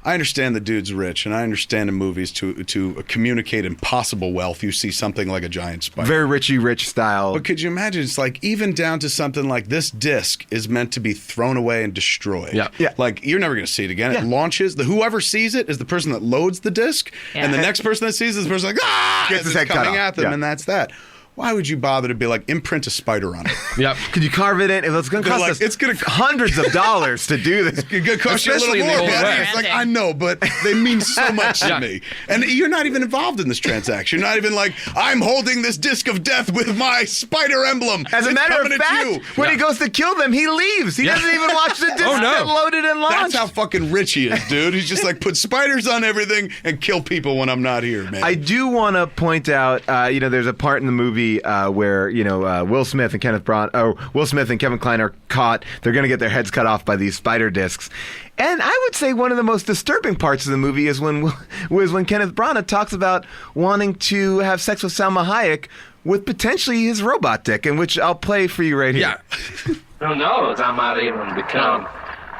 I understand the dude's rich, and I understand in movies to communicate impossible wealth, you see something like a giant spider. Very Richie Rich style. But could you imagine? It's like even down to something like this disc is meant to be thrown away and destroyed. Yeah. Yeah. Like you're never going to see it again. Yeah. It launches. Whoever sees it is the person that loads the disc, Yeah. and the next person that sees it is the person like Gets as his it's head cut coming off. at them, Yeah. and that's that. Why would you bother to be like imprint a spider on it? Yep. Could you carve it in? If it's going to cost Like, us it's gonna- hundreds of dollars to do this. It's gonna cost you a Especially little in the more, old buddy. West. It's like I know, but they mean so much to Yeah. me. And you're not even involved in this transaction. You're not even like I'm holding this disc of death with my spider emblem. As a It's matter of coming at fact, you. when he goes to kill them, he leaves. He Yeah. doesn't even watch the disc Oh, no. get loaded and launched. That's how fucking rich he is, dude. He's just like put spiders on everything and kill people when I'm not here, man. I do want to point out, there's a part in the movie where Will Smith and Will Smith and Kevin Kline are caught. They're going to get their heads cut off by these spider discs. And I would say one of the most disturbing parts of the movie is when Kenneth Branagh talks about wanting to have sex with Salma Hayek with potentially his robot dick, in which I'll play for you right here. Yeah. Who knows? I might even become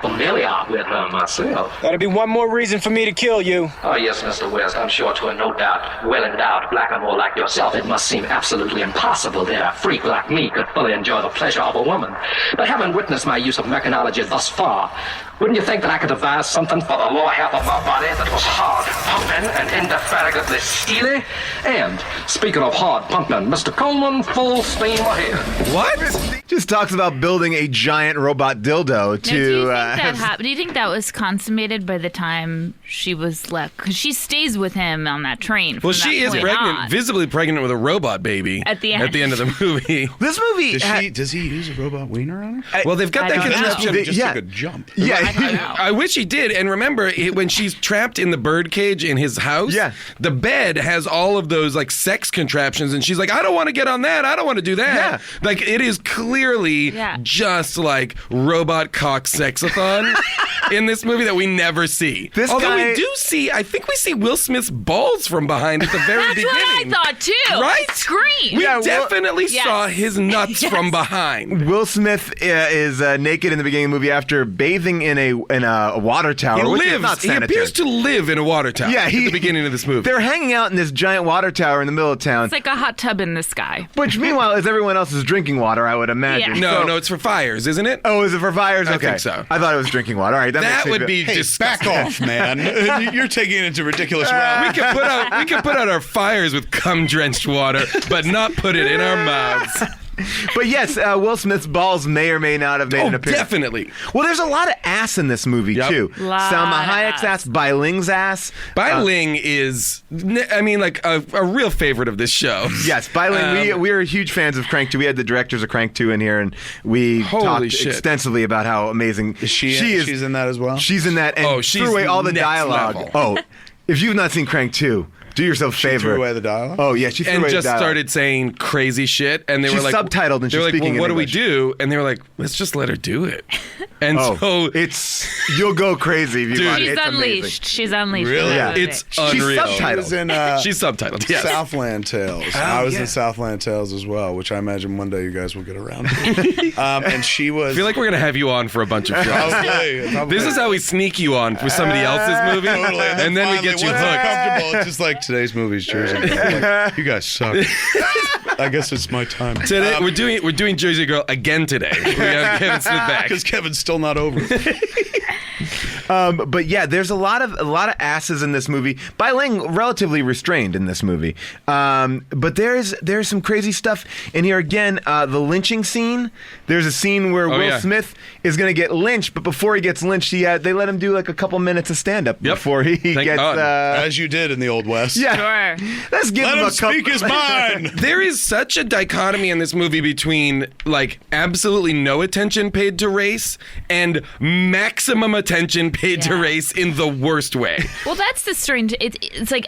familiar with her myself. That'll be one more reason for me to kill you. Oh, yes, Mr. West. I'm sure to a no doubt well-endowed blackamoor like yourself, it must seem absolutely impossible that a freak like me could fully enjoy the pleasure of a woman. But having witnessed my use of mechanology thus far, wouldn't you think that I could devise something for the lower half of my body that was hard pumping and indefatigably steely? And, speaking of hard pumping, Mr. Coleman, full steam ahead. What? Just talks about building a giant robot dildo Now, do you to. think that do you think that was consummated by the time she was left? Because she stays with him on that train. Well, from she that is point pregnant, on. visibly pregnant with a robot baby At the end. At the end of the movie. This movie. Does he use a robot wiener on her? Well, they've got I that don't know. contraption. They- Just yeah. took a jump. Yeah. I don't know. I wish he did. And remember, when she's trapped in the bird cage in his house, Yeah. the bed has all of those like sex contraptions, and she's like, I don't want to get on that. I don't want to do that. Yeah. Like it is clearly Yeah. just like robot cock sexathon in this movie that we never see. This Although guy- we do see, I think we see Will Smith's balls from behind at the very That's beginning. what I thought too. Right? I screamed. We Yeah, Will- definitely Yes. saw his nuts Yes. from behind. Will Smith is naked in the beginning of the movie after bathing in a water tower, He which is not lives. He sanitary. appears to live in a water tower. Yeah, at the beginning of this movie. They're hanging out in this giant water tower in the middle of town, It's like a hot tub in the sky. which meanwhile is everyone else's drinking water, I would imagine. Yeah. No, So- no, it's for fires, isn't it? Oh, is it for fires? I Okay. think so. I thought it was drinking water. All right, that makes me would feel- be Hey, disgusting. back off, man. You're taking it into ridiculous realm. We could put out our fires with cum-drenched water, but not put it in our mouths. But yes, Will Smith's balls may or may not have made an Oh, appearance. definitely. Well, there's a lot of ass in this movie Yep. too. Lot Salma of Hayek's ass. ass, Bai Ling's ass. Bai Ling is, I mean, like a real favorite of this show. Yes, Bai Ling. We are huge fans of Crank 2. We had the directors of Crank 2 in here, and we Holy talked shit. extensively about how amazing She's in that as well. She's in that, and Oh, she's threw away all the next dialogue. level. Oh, if you've not seen Crank 2, do yourself a favor. threw away the dialogue? Oh yeah, she threw And away just the dialogue. started saying crazy shit, and they She's were like subtitled and they were she's like, speaking well, what in do we English. do? And they were like, let's just let her do it. And Oh, so it's you'll go crazy if you Dude. watch it. She's It's unleashed. amazing. She's unleashed. Really? Yeah. it's She's unreal. She subtitled. was in She's subtitled. Yes. Southland Tales. I was in Southland Tales as well, which I imagine one day you guys will get around to. And she was. I feel like we're gonna have you on for a bunch of shows. Probably. This is how we sneak you on for somebody else's movie, Totally. and then we finally, get you once I'm hooked. comfortable, it's just like today's movie's Jersey Girl. Like, you guys suck. I guess it's my time. Today we're doing Jersey Girl again today. We got Kevin Smith back. Because Kevin's still not over. But yeah, there's a lot of asses in this movie. Bai Ling relatively restrained in this movie. But there's some crazy stuff in here. Again, the lynching scene. There's a scene where Will Smith is going to get lynched, but before he gets lynched, they let him do like a couple minutes of stand-up before he gets. As you did in the Old West. Yeah. Sure. Let's give Let him him a couple. speak his mind. There is such a dichotomy in this movie between like absolutely no attention paid to race and maximum attention paid to race in the worst way. Well, that's the strange. It's like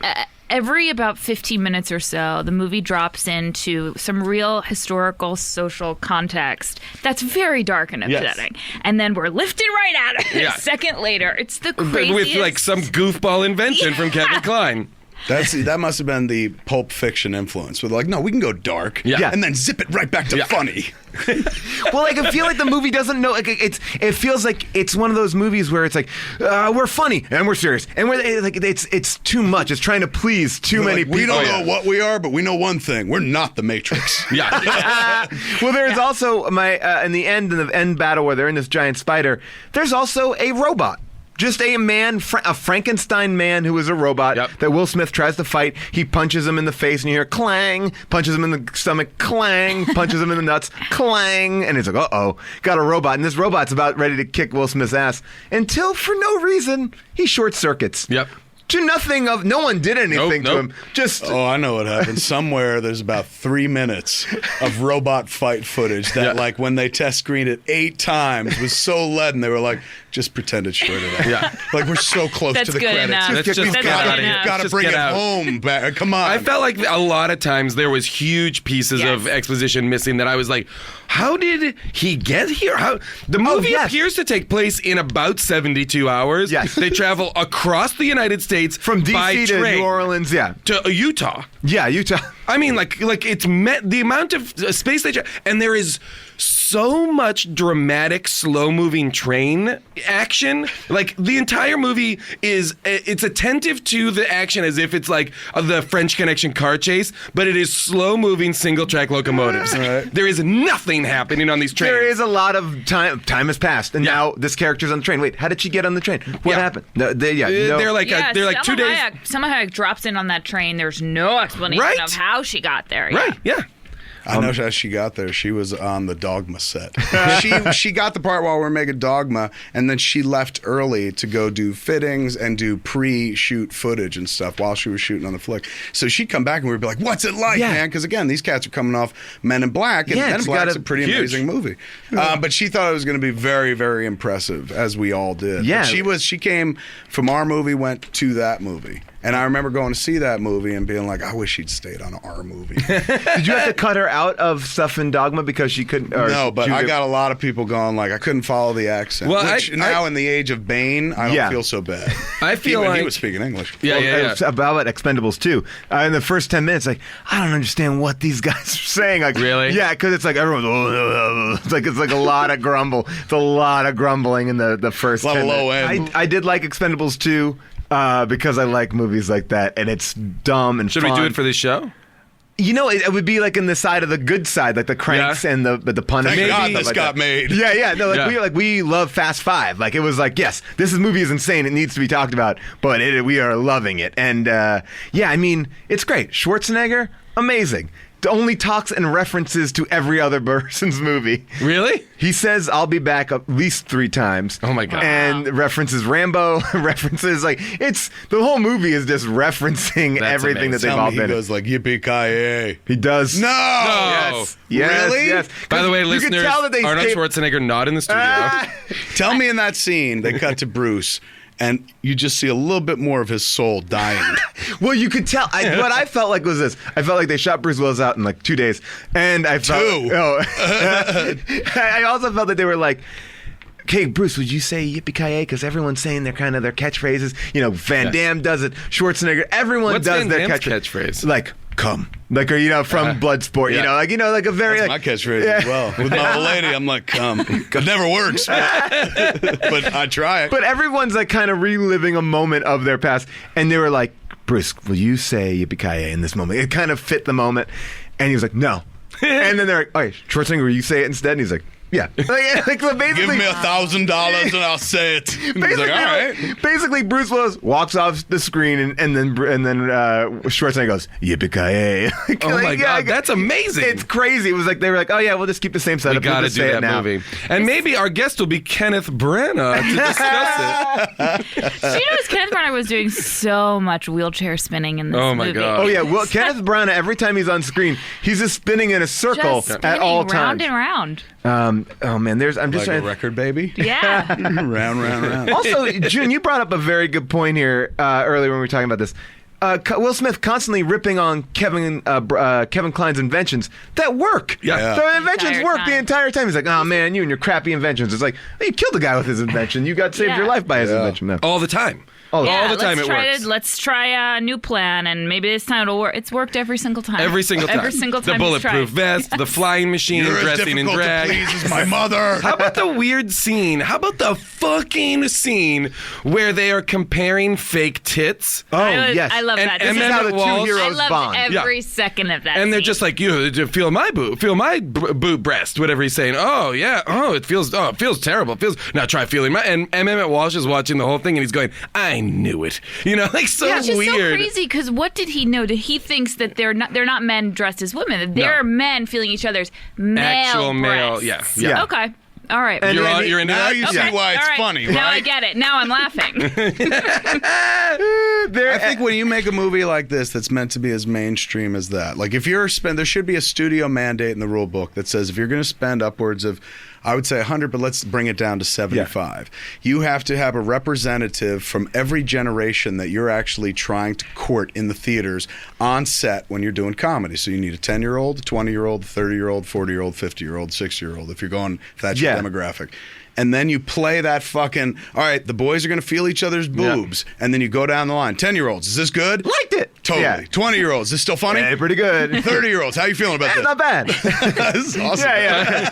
every about 15 minutes or so, the movie drops into some real historical, social context that's very dark and upsetting. And then we're lifted right out of it a second later. It's the craziest. With like some goofball invention from Kevin Kline. That must have been the Pulp Fiction influence. With like, no, we can go dark, and then zip it right back to funny. Well, like I feel like the movie doesn't know. Like it feels like it's one of those movies where it's like we're funny and we're serious and we're like it's too much. It's trying to please too many people. We don't know what we are, but we know one thing: we're not the Matrix. Well, there's also in the end battle where they're in this giant spider. There's also a robot. Just a man, a Frankenstein man who is a robot that Will Smith tries to fight. He punches him in the face and you hear clang, punches him in the stomach, clang, punches him in the nuts, clang. And he's like, uh-oh, got a robot. And this robot's about ready to kick Will Smith's ass until, for no reason, he short circuits. Yep. To nothing of, no one did anything to him. Just. Oh, I know what happened. Somewhere there's about 3 minutes of robot fight footage that, like, when they test screened it 8 times, was so leaden. They were like, just pretend it's short of that. Yeah. Like, we're so close That's to the good credits. enough. Let's just get out of here. Gotta Just bring get it out. home. Come on. I felt like a lot of times there was huge pieces of exposition missing that I was like, how did he get here? The movie appears to take place in about 72 hours. Yes. They travel across the United States from by D.C. to train New Orleans, to Utah. Yeah, Utah. I mean, like it's the amount of space they and there is so much dramatic, slow-moving train action. Like the entire movie it's attentive to the action as if it's like the French Connection car chase, but it is slow-moving single-track locomotives. Right. There is nothing happening on these trains. There is a lot of time. Time has passed, and now this character's on the train. Wait, how did she get on the train? What happened? No, they're like 2 days. Salma Hayek drops in on that train. There's no explanation of how she got there. Right? Yeah. I know how she got there. She was on the Dogma set. she got the part while we were making Dogma, and then she left early to go do fittings and do pre-shoot footage and stuff while she was shooting on the flick. So she'd come back and we'd be like, "What's it like, man?" Because again, these cats are coming off Men in Black, and Men in Black's a pretty amazing movie. But she thought it was going to be very, very impressive, as we all did. Yeah, but she came from our movie, went to that movie. And I remember going to see that movie and being like, I wish she'd stayed on our movie. Did you have to cut her out of stuff in Dogma because she couldn't? No, but I got a lot of people going like, I couldn't follow the accent. Well, which now in the age of Bane, I don't feel so bad. I feel Even like he was speaking English. It's about Expendables 2. In the first 10 minutes, like, I don't understand what these guys are saying. Like, really? Yeah, because it's like everyone's it's like a lot of grumble. It's a lot of grumbling in the first. A lot 10 of low minutes. end. I did like Expendables 2. Because I like movies like that, and it's dumb and Should fun. we do it for this show? You know, it would be like in the side of the good side, like the cranks and the Punisher. Thank God stuff this like got that. made. Yeah. No, we love Fast Five. Like it was like, yes, this movie is insane. It needs to be talked about, but we are loving it. And I mean, it's great. Schwarzenegger, amazing. Only talks and references to every other person's movie. Really? He says, I'll be back at least 3 times. Oh, my God. And references Rambo, references, like, the whole movie is just referencing everything that they've all been in. He goes like, yippee-ki-yay. He does. No! Yes. Really? Yes. By the way, You can listeners, tell that they Arnold came- Schwarzenegger not in the studio. Tell me in that scene, they cut to Bruce, and you just see a little bit more of his soul dying. Well, you could tell. What I felt like was this. I felt like they shot Bruce Willis out in like 2 days. And I felt... 2? Oh. I also felt that they were like... Okay, Bruce, would you say yippee-ki-yay? Because everyone's saying their catchphrases. You know, Van Damme does it. Schwarzenegger. Everyone What's does Van their Damme's catchphrase. catchphrase? Like, come. Like, or, from Bloodsport. Yeah. Like a very... That's like, my catchphrase as well. With my old lady, I'm like, come. It never works. But I try it. But everyone's like kind of reliving a moment of their past. And they were like, Bruce, will you say yippee-ki-yay in this moment? It kind of fit the moment. And he was like, no. And then they're like, all right, Schwarzenegger, will you say it instead? And he's like, Yeah. Like, so basically, Give me $1,000 and I'll say it. And he's like, all right. Basically, Bruce Willis walks off the screen and then Schwarzenegger goes, yippee-ki-yay. Oh my God, that's amazing. It's crazy. It was like they were like, oh yeah, we'll just keep the same We setup. got to just do say that it now. movie. And maybe our guest will be Kenneth Branagh to discuss it. Do you notice Kenneth Branagh was doing so much wheelchair spinning in this Oh, my movie? God. Oh yeah, well Kenneth Branagh, every time he's on screen, he's just spinning in a circle Just at spinning all round times. and round. Oh man, I'm just Like trying a to. record baby. Yeah. round. Also, June, you brought up a very good point here earlier when we were talking about this. Will Smith constantly ripping on Kevin Kline's inventions that work. Yeah. The inventions Entire work time. the entire time. He's like, oh man, you and your crappy inventions. It's like, hey, you killed the guy with his invention. You got saved Yeah. your life by his Yeah. invention. No. All the time. Oh, Yeah, all the time let's it try works. Let's try a new plan, and maybe this time it'll work. It's worked every single time. Every single time. Every single time. The he's tried. bulletproof vest, the flying machine, You're as dressing in difficult to drag. please as my mother. How about the weird scene? How about the fucking scene where they are comparing fake tits? Oh, yes. I love And that. Emmett This is how the two Walsh- heroes I love bond. every second of that. And they're scene. just like, you feel my boob, feel my boob breast, whatever he's saying. Oh yeah, it feels terrible. It feels now try feeling my. And Emmett Walsh is watching the whole thing and he's going, I knew it. You know, like so It's just weird. so crazy because what did he know? Did he thinks that they're not men dressed as women? They're men feeling each other's male Actual male, breasts. yeah. Yeah. Okay. All right. And You're, then you're into now that? you see Okay. why it's All right. funny, Now I right? get it. Now I'm laughing. I think when you make a movie like this that's meant to be as mainstream as that, like if you're there should be a studio mandate in the rule book that says if you're going to spend upwards of, I would say 100, but let's bring it down to 75. You have to have a representative from every generation that you're actually trying to court in the theaters on set when you're doing comedy. So you need a 10-year-old, a 20-year-old, a 30-year-old, 40-year-old, 50-year-old, 60-year-old, if that's your demographic. And then you play that fucking, all right, the boys are going to feel each other's boobs. And then you go down the line. 10-year-olds, is this good? Liked it. Totally. Yeah. 20-year-olds, is this still funny? Hey, pretty good. 30-year-olds, how you feeling about this? Not bad. This is awesome. Yeah.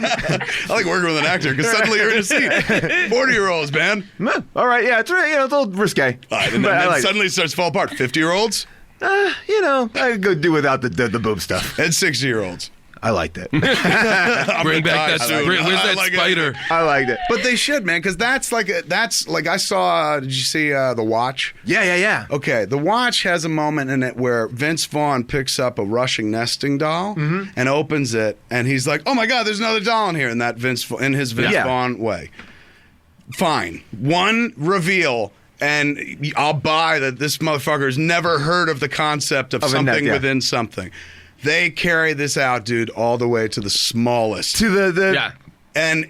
I like working with an actor because suddenly you're in a scene. 40-year-olds, man. All right, yeah, it's really, it's a little risque. All right, and But I then like it. suddenly it starts to fall apart. 50-year-olds I could do without the boob stuff. and 60-year-olds. I liked it. Bring back that. I Where's that like it. spider? I liked it. But they should, man, because that's like I saw. Did you see The Watch? Yeah. Okay, The Watch has a moment in it where Vince Vaughn picks up a Russian nesting doll and opens it, and he's like, "Oh my God, there's another doll in here!" In his Vince Yeah. Vaughn way. Fine, one reveal. And I'll buy that this motherfucker's never heard of the concept of Of a net, something yeah. within something. They carry this out, dude, all the way to the smallest. To the Yeah. And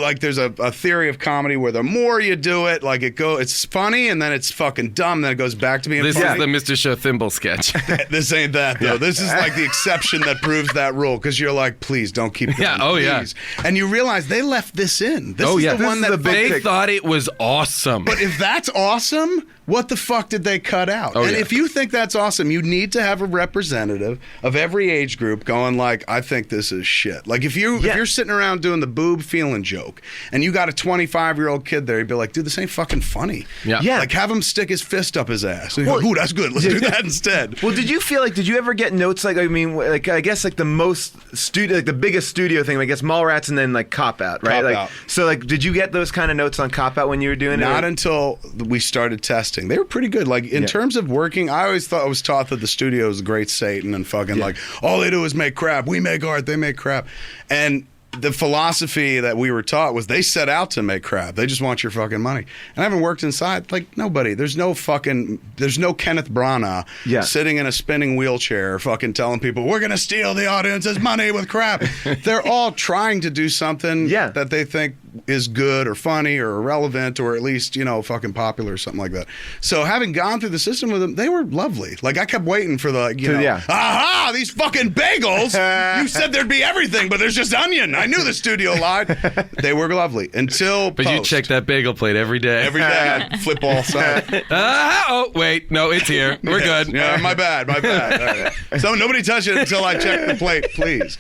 like there's a theory of comedy where the more you do it, like it's funny and then it's fucking dumb, then it goes back to being This funny. is the Mr. Show thimble sketch. This ain't that though. This is like the exception that proves that rule because you're like, please don't keep going, Yeah, oh, yeah. please. And you realize they left this in. This Oh, is yeah. the one This that is the big They pic- thought it was awesome. But if that's awesome, what the fuck did they cut out? And yeah. if you think that's awesome, you need to have a representative of every age group going like, I think this is shit. Like if you're sitting around doing the boob feeling joke and you got a 25-year-old kid there, you'd be like, dude, this ain't fucking funny. Yeah. Yeah. Like have him stick his fist up his ass. Well, Ooh, that's good. Let's do that instead. Well, did you ever get notes like, I mean, like I guess like the most studio, like the biggest studio thing, I guess Mallrats and then like Cop Out, right? Cop like, Out. So like, did you get those kind of notes on Cop Out when you were doing it? Not until we started testing. They were pretty good. Like in terms of working, I always thought I was taught that the studio is great Satan and fucking like all they do is make crap. We make art, they make crap. And the philosophy that we were taught was they set out to make crap. They just want your fucking money. And I haven't worked inside like nobody. There's no Kenneth Branagh sitting in a spinning wheelchair fucking telling people we're gonna steal the audience's money with crap. They're all trying to do something that they think is good or funny or irrelevant or at least, fucking popular or something like that. So having gone through the system with them, they were lovely. Like I kept waiting for aha, these fucking bagels. You said there'd be everything, but there's just onion. I knew the studio lied. They were lovely until But you post. check that bagel plate every day. Every day. I'd flip all sides. Oh, wait. No, it's here. We're Yes. good. Yeah, my bad. All right. So nobody touch it until I check the plate, please.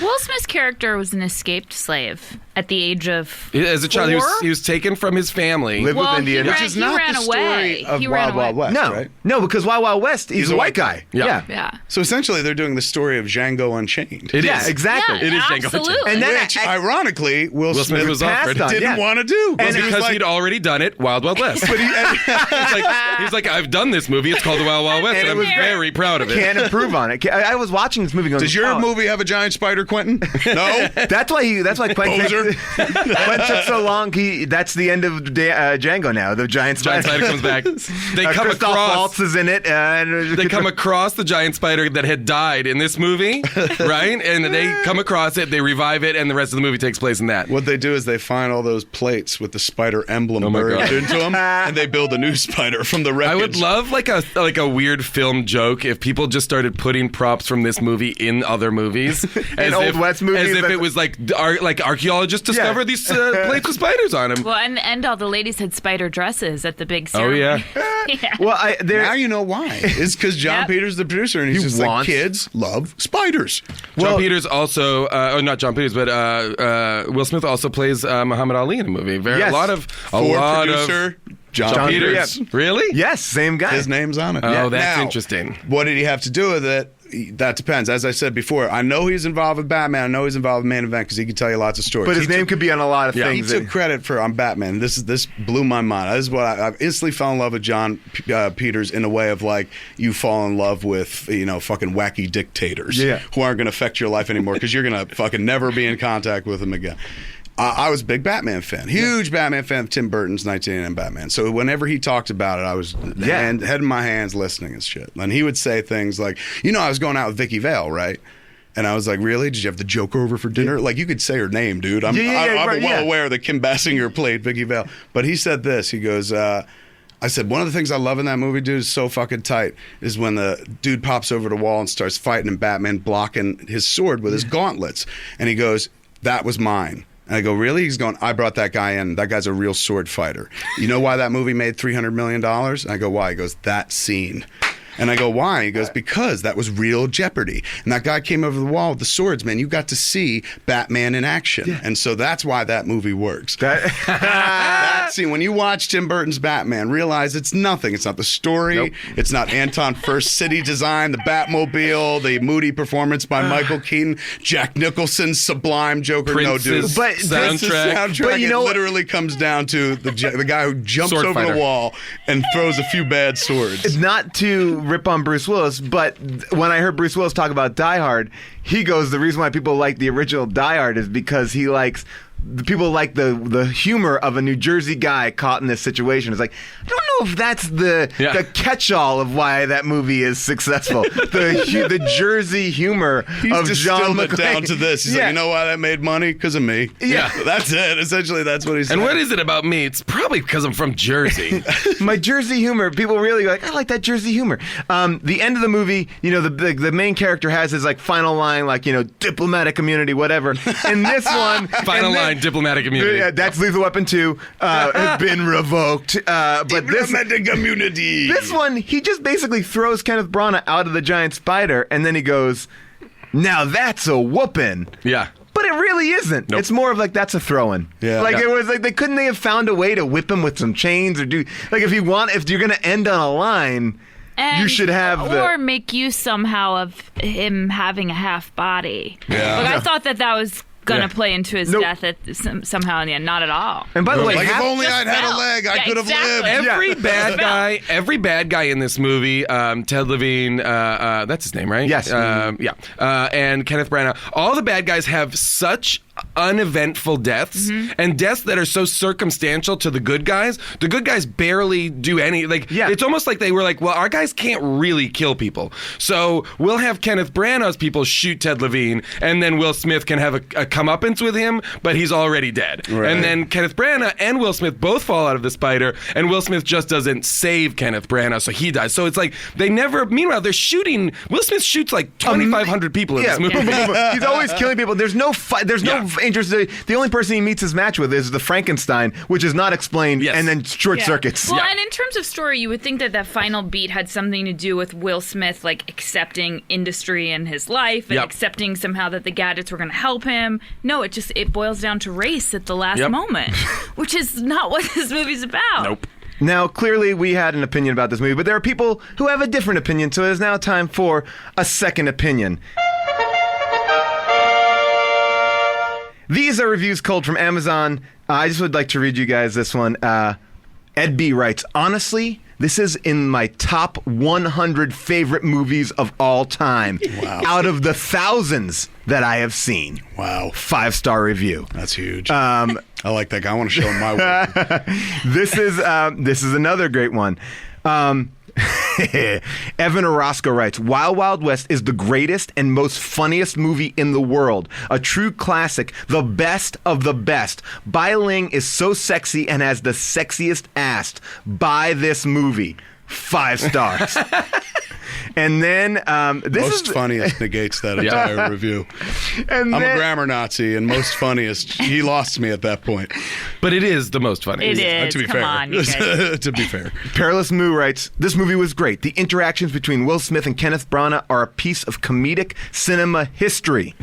Will Smith's character was an escaped slave. at the age of As a child, 4? he was taken from his family. Lived Well, with Indians. he Which is he not ran the away. story of He ran Wild Wild away. West, No, right? no, because Wild Wild West, he's a white guy. Yeah. Yeah. So essentially, they're doing the story of Django Unchained. It Yeah, is. exactly. Yeah, It is Django Unchained. absolutely. And then Which, ironically, Will Will Smith Smith was passed offered. on. didn't Yeah. want to do. And he was Because like, he'd already done it, Wild Wild West. he's like, I've done this movie. It's called The Wild Wild West, And and it I'm was very proud of it. Can't improve on it. I was watching this movie going, does your "Wow." movie have a giant spider, Quentin? No. That's why Quentin Poser. Quentin took so long. That's the end of Django now. The giant Giant spider. spider comes back. They come Christoph across. Waltz is in it. They come across the giant spider that had died in this movie, right? And they come across it, they revive it, and the rest of the movie takes place in that. What they do is they find all those plates with the spider emblem Oh my buried God. into them, and they build a new spider from the wreckage. I would love like a weird film joke if people just started putting props from this movie in other movies, as Old West movies, as if that's- it was like archaeologists discovered these plates with spiders on them. Well, and all the ladies had spider dresses at the big Oh ceremony. yeah. Yeah. Well, Now you know why. It's because John Yep. Peters, the producer, and he's He just like, wants- kids love spiders. John Peters also, not John Peters, but Will Smith also plays Muhammad Ali in the movie. Yes. A lot of Producer John, John Peters. Peters. Really? yes, same guy. His name's on it. Oh, that's Now, interesting. What did he have to do with it? That depends. As I said before, I know he's involved with Batman. I know he's involved with Man Event because he can tell you lots of stories. But his He name took- could be on a lot of Yeah. He things. took credit for on Batman. This blew my mind. This is what I instantly fell in love with John Peters in a way of like you fall in love with fucking wacky dictators who aren't going to affect your life anymore because you're going to fucking never be in contact with them again. I was a big Batman fan, huge Batman fan of Tim Burton's 1989 Batman. So whenever he talked about it, I was head in my hands listening and shit. And he would say things like, I was going out with Vicky Vale, right? And I was like, really? Did you have the Joker over for dinner? Like, you could say her name, dude. I'm well aware that Kim Basinger played Vicky Vale. But he said this. He goes, I said, one of the things I love in that movie, dude, is so fucking tight, is when the dude pops over the wall and starts fighting and Batman blocking his sword with his gauntlets. And he goes, that was mine. And I go, really? He's going, I brought that guy in. That guy's a real sword fighter. You know why that movie made $300 million? And I go, why? He goes, that scene. And I go, why? He goes, because that was real Jeopardy. And that guy came over the wall with the swords, man. You got to see Batman in action. Yeah. And so that's why that movie works. That scene, when you watch Tim Burton's Batman, realize it's nothing. It's not the story. Nope. It's not Anton First city design, the Batmobile, the moody performance by Michael Keaton, Jack Nicholson's sublime Joker. Prince's no, dude. But Prince's soundtrack. But it literally comes down to the guy who jumps Sword over fighter. the wall and throws a few bad swords. Not to rip on Bruce Willis, but when I heard Bruce Willis talk about Die Hard, he goes, the reason why people like the original Die Hard is because he likes people like the humor of a New Jersey guy caught in this situation. It's like, I don't know if that's the catch-all of why that movie is successful. The Jersey humor He's of John distilled it McClane. down to this. He's like, you know why that made money? Because of me. Yeah. That's it. Essentially, that's what he said. And what is it about me? It's probably because I'm from Jersey. My Jersey humor, people really like, I like that Jersey humor. The end of the movie, the main character has his like final line, like, diplomatic immunity, whatever. And this one, Final line, diplomatic immunity. Yeah, that's Lethal Weapon 2. Has been revoked. But Diplomatic immunity. this one, he just basically throws Kenneth Branagh out of the giant spider, and then he goes, "Now that's a whoopin'." Yeah. But it really isn't. Nope. It's more of like, that's a throw-in. Yeah. Like, Yeah. it was like, couldn't they have found a way to whip him with some chains or do, like, if you're going to end on a line, you should have or make use somehow of him having a half body. Yeah. Like, I thought that was gonna Yeah. play into his Nope. death somehow in the end. Not at all. And by the way, Like, if half- only just I'd had a fell. leg, I Yeah, could have exactly. lived. Every bad guy in this movie, Ted Levine, that's his name, right? Yes. Yeah. And Kenneth Branagh. All the bad guys have such uneventful deaths and deaths that are so circumstantial to the good guys. The good guys barely do any, it's almost like they were like, well, our guys can't really kill people. So we'll have Kenneth Branagh's people shoot Ted Levine, and then Will Smith can have a comeuppance with him, but he's already dead. Right. And then Kenneth Branagh and Will Smith both fall out of the spider, and Will Smith just doesn't save Kenneth Branagh, so he dies. So it's like they never. Meanwhile, they're shooting. Will Smith shoots like 2,500 people in this movie. He's always killing people. There's no fight. There's no interest. The only person he meets his match with is the Frankenstein, which is not explained, Yes. and then short circuits. Well, and in terms of story, you would think that final beat had something to do with Will Smith, like, accepting industry in his life and accepting somehow that the gadgets were going to help him. no, it boils down to race at the last moment, which is not what this movie's about. Nope. Now, clearly, we had an opinion about this movie, but there are people who have a different opinion, so it is now time for a second opinion. These are reviews culled from Amazon. I just would like to read you guys this one. Ed B. writes, honestly, this is in my top 100 favorite movies of all time. Wow. Out of the thousands that I have seen. Wow. 5-star review. That's huge. I like that guy. I want to show him my work. This is another great one. Evan Orozco writes, Wild Wild West is the greatest and most funniest movie in the world. A true classic, the best of the best. Bai Ling is so sexy and has the sexiest ass. Buy this movie. 5 stars. And then this most is funniest negates that entire review. And I'm then, a grammar Nazi, and most funniest. He lost me at that point. But it is the most funny. It is. To be Come fair, on, you guys. to be fair, Perilous Moo writes, this movie was great. The interactions between Will Smith and Kenneth Branagh are a piece of comedic cinema history.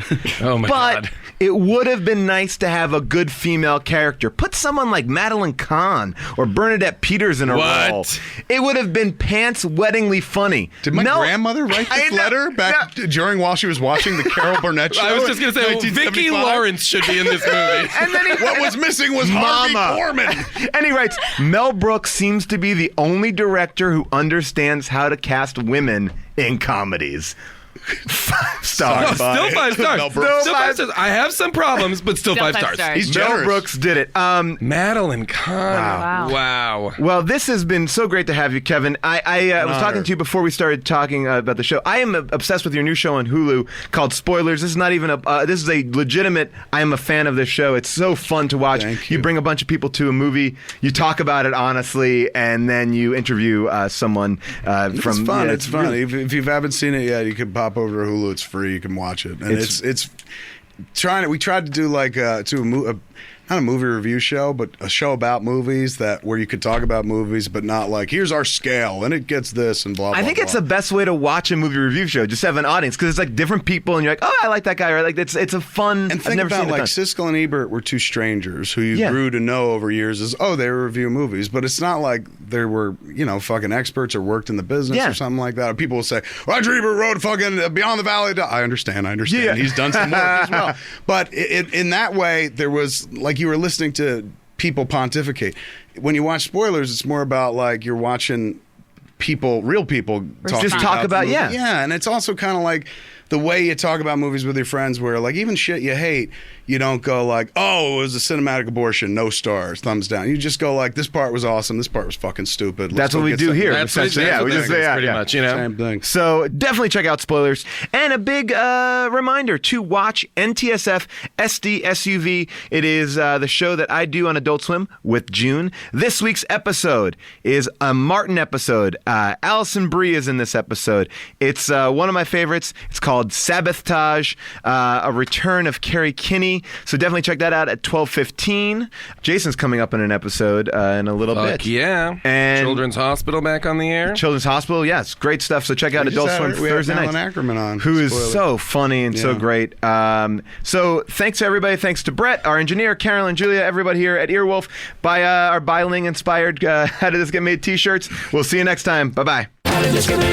Oh my But God. it would have been nice to have a good female character. Put someone like Madeline Kahn or Bernadette Peters in a What? role. It would have been pants-wettingly funny. did my grandmother write I this know- letter back during while she was watching the Carol Burnett show? I was just going to say, in Vicki 1975? Lawrence should be in this movie. And then he, What was missing was Harvey Mama. Korman. And he writes, Mel Brooks seems to be the only director who understands how to cast women in comedies. 5 stars. Still 5 stars. Mel Brooks. Still 5 stars. I have some problems, but still, Still 5 5 stars. stars. He's Mel generous. Brooks did it. Madeline Kahn. Wow. Well, this has been so great to have you, Kevin. I was talking to you before we started talking about the show. I am obsessed with your new show on Hulu called Spoilers. This is not even this is a legitimate. I am a fan of this show. It's so fun to watch. Thank You you. bring a bunch of people to a movie. You talk about it honestly, and then you interview someone from. It's fun. yeah, it's fun. really- If you haven't seen it yet, you can pop over to Hulu. It's free. You can watch it. And it's trying to. We tried to do like not a movie review show, but a show about movies where you could talk about movies, but not like here's our scale and it gets this and blah blah. I think it's blah. the best way to watch a movie review show. Just have an audience because it's like different people, and you're like, oh, I like that guy, or like it's a fun. And I've think never about seen it like done. Siskel and Ebert were two strangers who you Yeah. grew to know over years as they review movies, but it's not like they were fucking experts or worked in the business Yeah. or something like that. Or people will say Roger Ebert wrote fucking Beyond the Valley. I understand. Yeah. He's done some work as well. But in that way, there was like you were listening to people pontificate. When you watch Spoilers, it's more about like you're watching real people talk Just talk about- the movie. yeah. And it's also kind of like the way you talk about movies with your friends where like even shit you hate, you don't go like, oh, it was a cinematic abortion, no stars, thumbs down. You just go like, this part was awesome, this part was fucking stupid. That's what we do here. That's Essentially, yeah, we just say pretty much, you know. Same thing. So definitely check out Spoilers. And a big reminder to watch NTSF SD SUV. It is the show that I do on Adult Swim with June. This week's episode is a Martin episode. Alison Brie is in this episode. It's one of my favorites. It's called Sabotage, a return of Carrie Kinney. So definitely check that out at 12:15. Jason's coming up in an episode in a little bit. Fuck yeah. And Children's Hospital back on the air. Children's Hospital, yes, great stuff. So check out We just Adult had Swim her- we had Thursday Alan nights. Ackerman on. Who is Spoiler. so funny and so Yeah. great. So thanks to everybody. Thanks to Brett, our engineer, Carolyn, Julia, everybody here at Earwolf. Buy our Biling inspired How Did This Get Made t-shirts. We'll see you next time. Bye-bye. How did this get made?